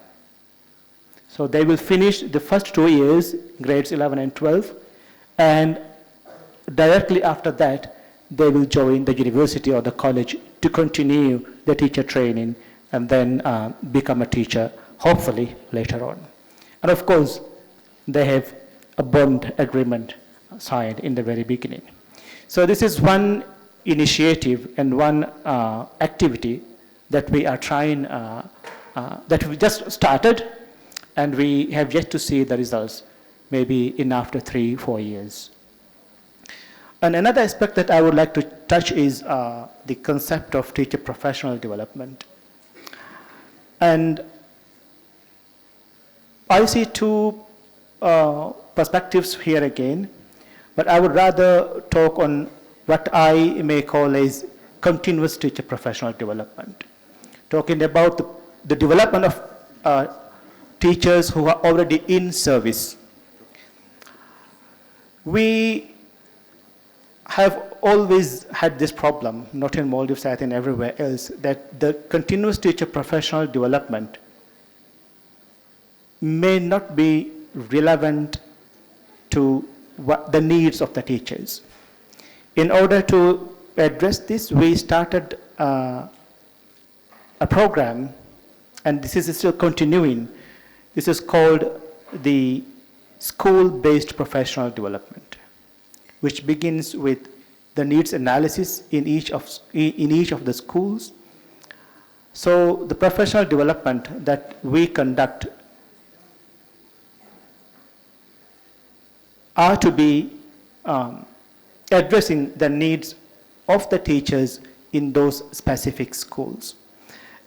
So they will finish the first 2 years, grades 11 and 12, and directly after that, they will join the university or the college to continue the teacher training and then become a teacher, hopefully later on. And of course, they have a bond agreement signed in the very beginning. So this is one initiative and one activity that we are trying, that we just started, and we have yet to see the results, maybe in after 3-4 years. And another aspect that I would like to touch is the concept of teacher professional development. And I see two perspectives here again, but I would rather talk on what I may call as continuous teacher professional development. Talking about the development of teachers who are already in service. We have always had this problem, not in Maldives, I think everywhere else, that the continuous teacher professional development may not be relevant to the needs of the teachers. In order to address this, we started a program, and this is still continuing. This is called the School-Based Professional Development, which begins with the needs analysis in each of the schools. So the professional development that we conduct are to be addressing the needs of the teachers in those specific schools.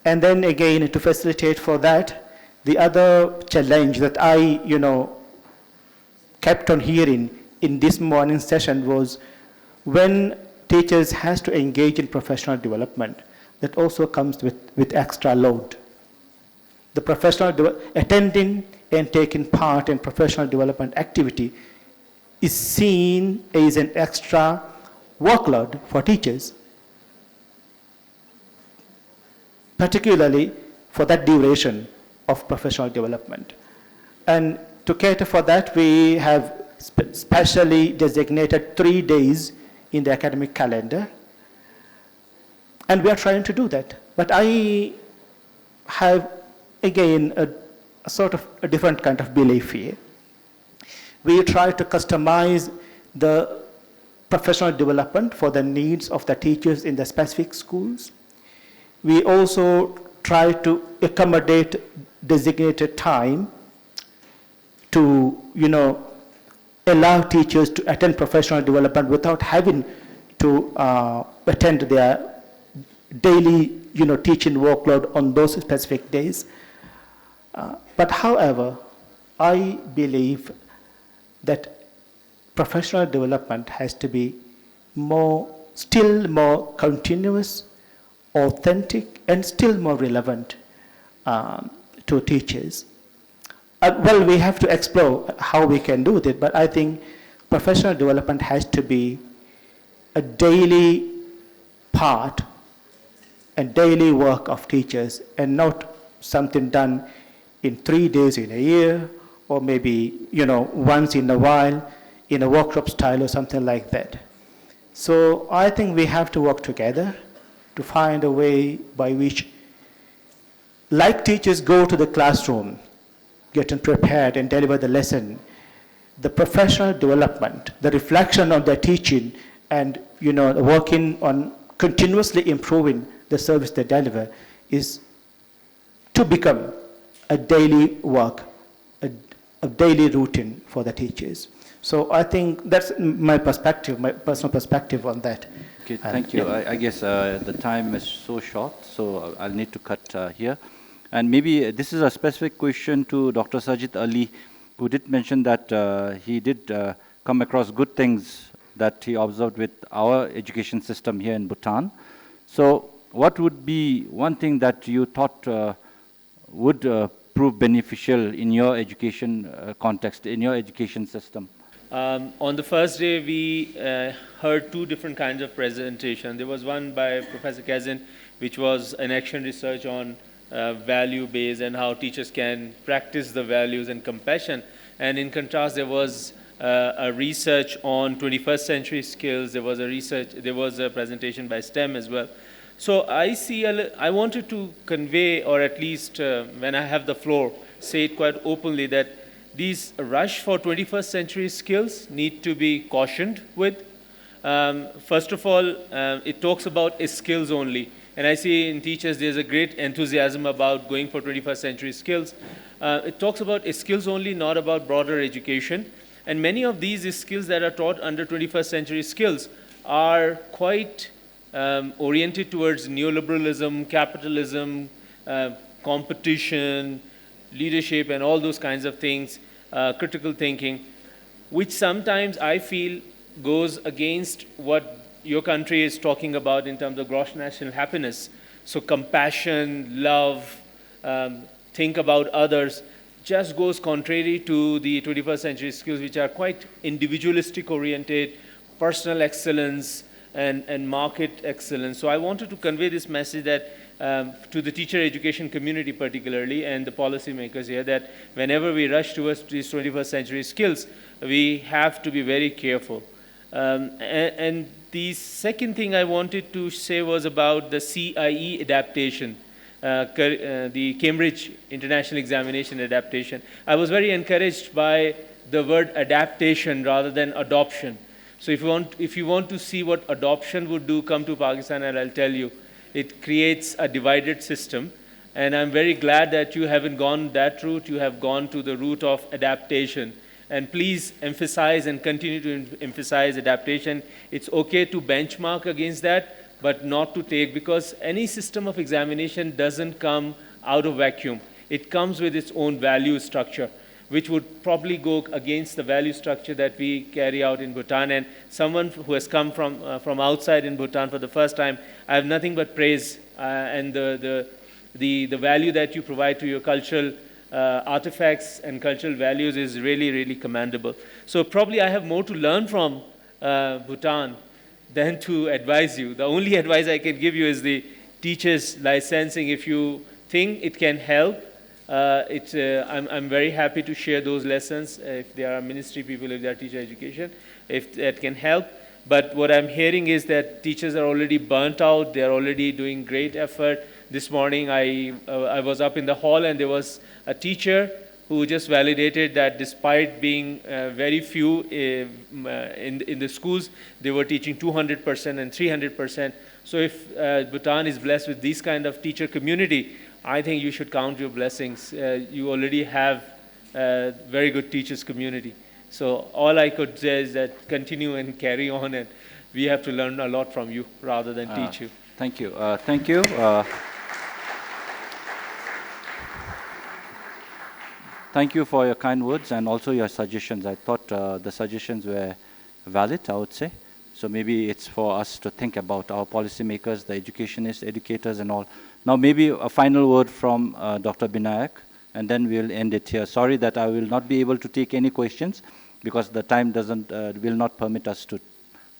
And then again, to facilitate for that, the other challenge that I, kept on hearing in this morning session was when teachers has to engage in professional development, that also comes with extra load. The professional attending and taking part in professional development activity is seen as an extra workload for teachers, particularly for that duration of professional development. And to cater for that, we have specially designated 3 days in the academic calendar, and we are trying to do that. But I have, again, a sort of a different kind of belief here. We try to customize the professional development for the needs of the teachers in the specific schools. We also try to accommodate designated time to, allow teachers to attend professional development without having to attend their daily, teaching workload on those specific days. But however, I believe that professional development has to be still more continuous, authentic, and still more relevant to teachers. Well, we have to explore how we can do that, but I think professional development has to be a daily part and daily work of teachers, and not something done in 3 days in a year, or maybe, once in a while in a workshop style or something like that. So I think we have to work together to find a way by which, like teachers go to the classroom, getting prepared and deliver the lesson, the professional development, the reflection on their teaching, and working on continuously improving the service they deliver is to become a daily work, a daily routine for the teachers. So I think that's my perspective, my personal perspective on that. Okay, thank you. I guess the time is so short, so I'll need to cut here. And maybe this is a specific question to Dr. Sajid Ali, who did mention that he did come across good things that he observed with our education system here in Bhutan. So what would be one thing that you thought would prove beneficial in your education context, in your education system? On the first day, we heard two different kinds of presentation. There was one by Professor Kazin, which was an action research on value-based and how teachers can practice the values and compassion. And in contrast, there was a research on 21st century skills. There was a presentation by STEM as well. So I wanted to convey, or at least when I have the floor, say it quite openly that these rush for 21st century skills need to be cautioned with. First of all, it talks about skills only. And I see in teachers there's a great enthusiasm about going for 21st century skills. It talks about skills only, not about broader education. And many of these skills that are taught under 21st century skills are quite oriented towards neoliberalism, capitalism, competition, leadership, and all those kinds of things, critical thinking, which sometimes I feel goes against what your country is talking about in terms of gross national happiness. So compassion, love, think about others, just goes contrary to the 21st century skills, which are quite individualistic oriented, personal excellence, and market excellence. So I wanted to convey this message that to the teacher education community particularly, and the policymakers here, that whenever we rush towards these 21st century skills, we have to be very careful. And the second thing I wanted to say was about the CIE adaptation, the Cambridge International Examination adaptation. I was very encouraged by the word adaptation rather than adoption. So if you want to see what adoption would do, come to Pakistan and I'll tell you. It creates a divided system. And I'm very glad that you haven't gone that route. You have gone to the route of adaptation. And please emphasize and continue to emphasize adaptation. It's okay to benchmark against that, but not to take, because any system of examination doesn't come out of vacuum. It comes with its own value structure, which would probably go against the value structure that we carry out in Bhutan. And someone who has come from outside in Bhutan for the first time, I have nothing but praise and the value that you provide to your cultural artifacts and cultural values is really, really commendable. So probably I have more to learn from Bhutan than to advise you. The only advice I can give you is the teacher's licensing. If you think it can help, I'm very happy to share those lessons if there are ministry people, if there are teacher education, if that can help. But what I'm hearing is that teachers are already burnt out. They're already doing great effort. This morning I was up in the hall and there was a teacher who just validated that despite being very few in the schools, they were teaching 200% and 300%. So if Bhutan is blessed with this kind of teacher community, I think you should count your blessings. You already have a very good teachers community. So all I could say is that continue and carry on, and we have to learn a lot from you rather than teach you. Thank you. Thank you. Thank you for your kind words and also your suggestions. I thought the suggestions were valid, I would say. So maybe it's for us to think about our policymakers, the educationists, educators and all. Now maybe a final word from Dr. Binayak, and then we'll end it here. Sorry that I will not be able to take any questions because the time will not permit us to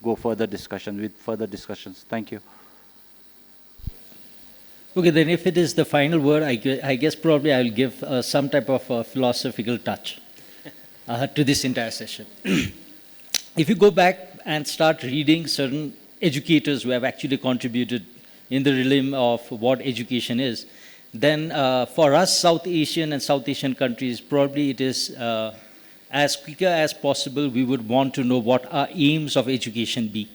go further discussions. Thank you. Okay, then if it is the final word, I guess probably I'll give some type of philosophical touch to this entire session. If you go back and start reading certain educators who have actually contributed in the realm of what education is, then for us South Asian and South Asian countries, probably it is as quicker as possible we would want to know what our aims of education be.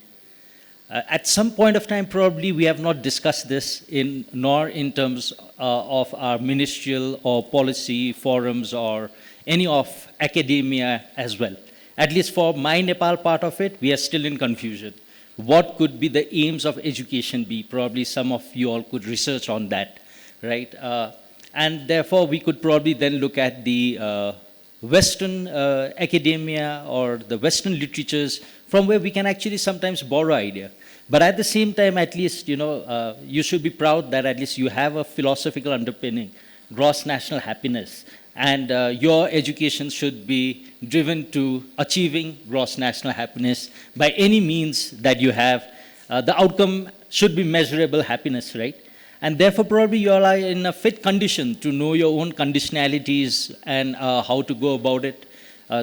At some point of time, probably we have not discussed this nor in terms of our ministerial or policy forums or any of academia as well. At least for my Nepal part of it, we are still in confusion. What could be the aims of education be? Probably some of you all could research on that, right? And therefore, we could probably then look at the Western academia or the Western literatures from where we can actually sometimes borrow idea. But at the same time, at least, you should be proud that at least you have a philosophical underpinning, gross national happiness. And your education should be driven to achieving gross national happiness by any means that you have. The outcome should be measurable happiness, right? And therefore, probably you all are in a fit condition to know your own conditionalities and how to go about it.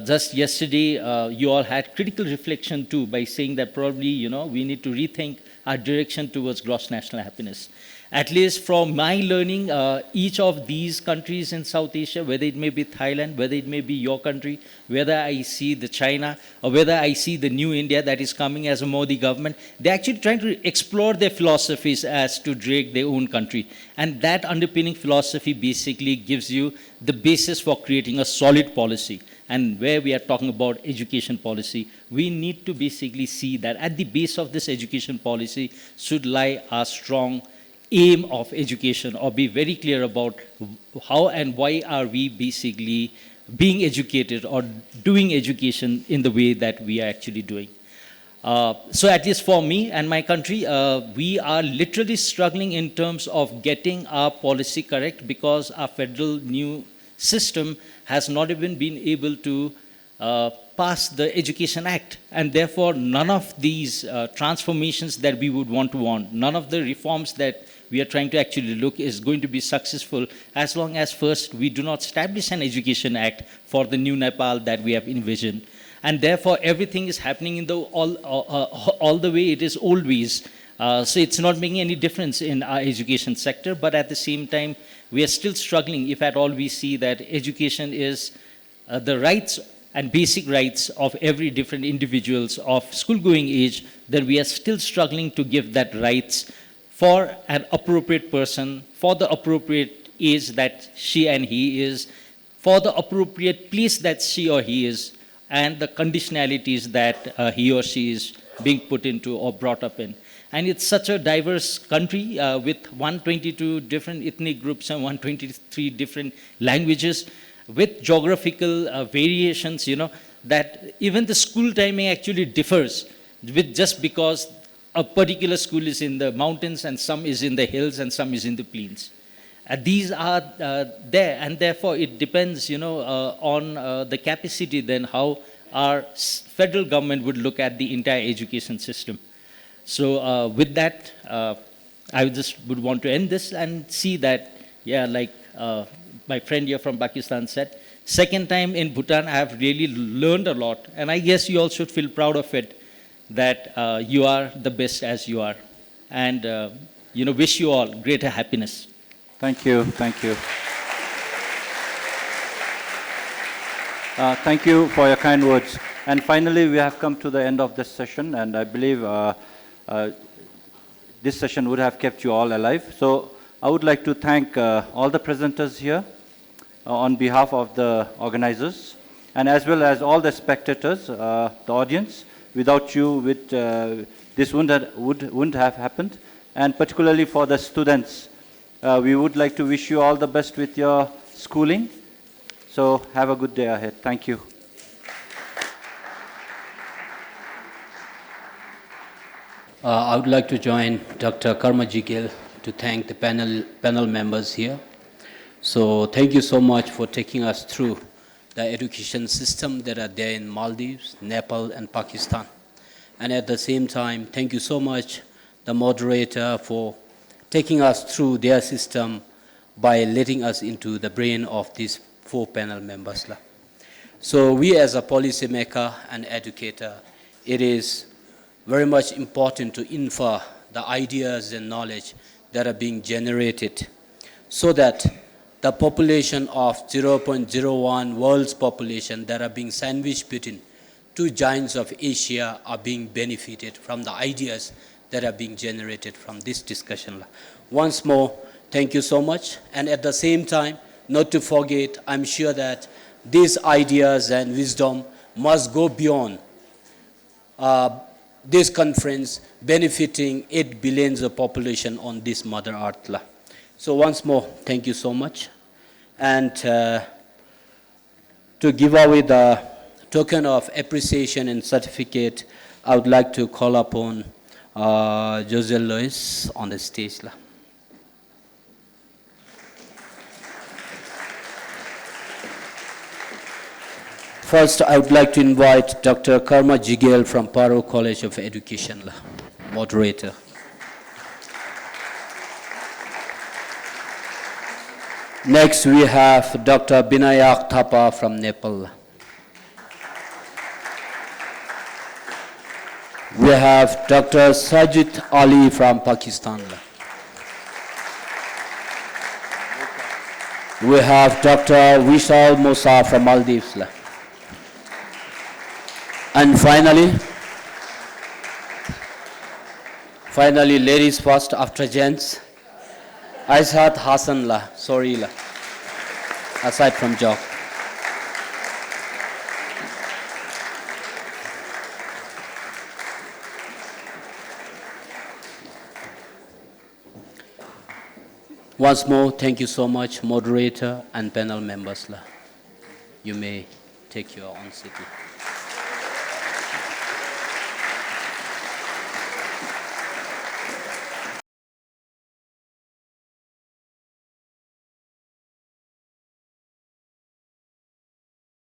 Just yesterday, you all had critical reflection too by saying that probably, we need to rethink our direction towards gross national happiness. At least from my learning, each of these countries in South Asia, whether it may be Thailand, whether it may be your country, whether I see the China, or whether I see the new India that is coming as a Modi government, they're actually trying to explore their philosophies as to direct their own country. And that underpinning philosophy basically gives you the basis for creating a solid policy. And where we are talking about education policy, we need to basically see that at the base of this education policy should lie a strong aim of education, or be very clear about how and why are we basically being educated or doing education in the way that we are actually doing. So at least for me and my country, we are literally struggling in terms of getting our policy correct because our federal new system has not even been able to pass the Education Act, and therefore none of these transformations that we would want, none of the reforms that we are trying to actually look is going to be successful as long as first we do not establish an Education Act for the new Nepal that we have envisioned. And therefore everything is happening in the all the way it is always. So it's not making any difference in our education sector, but at the same time we are still struggling if at all we see that education is the rights and basic rights of every different individuals of school-going age, then we are still struggling to give that rights for an appropriate person, for the appropriate age that she and he is, for the appropriate place that she or he is, and the conditionalities that he or she is being put into or brought up in. And it's such a diverse country with 122 different ethnic groups and 123 different languages, with geographical variations, that even the school timing actually differs with just because a particular school is in the mountains and some is in the hills and some is in the plains. These are there, and therefore it depends, on the capacity then how our federal government would look at the entire education system. So with that, I would want to end this and see that, like my friend here from Pakistan said, second time in Bhutan, I have really learned a lot, and I guess you all should feel proud of it, that you are the best as you are, and wish you all greater happiness. Thank you, thank you. Thank you for your kind words. And finally, we have come to the end of this session, and I believe this session would have kept you all alive. So I would like to thank all the presenters here on behalf of the organizers, and as well as all the spectators, the audience. Without you, this wouldn't have happened. And particularly for the students, we would like to wish you all the best with your schooling. So have a good day ahead. Thank you. I would like to join Dr. Karmaji Gill to thank the panel members here. So thank you so much for taking us through the education system that are there in Maldives, Nepal, and Pakistan. And at the same time, thank you so much, the moderator, for taking us through their system by letting us into the brain of these 4 panel members. So we as a policymaker and educator, it is very much important to infer the ideas and knowledge that are being generated so that the population of 0.01 world's population that are being sandwiched between 2 giants of Asia are being benefited from the ideas that are being generated from this discussion. Once more, thank you so much. And at the same time, not to forget, I'm sure that these ideas and wisdom must go beyond this conference, benefiting 8 billion of population on this Mother Earth. So once more, thank you so much. And to to give away the token of appreciation and certificate, I would like to call upon Jose Luis on the stage. First, I would like to invite Dr. Karma Jigel from Paro College of Education, moderator. Next, we have Dr. Binayak Thapa from Nepal. We have Dr. Sajid Ali from Pakistan. We have Dr. Vishal Musa from Maldives. And finally, ladies first after gents. Aishat Hassan sorry aside from job. Once more, thank you so much, moderator and panel members. You may take your own seat.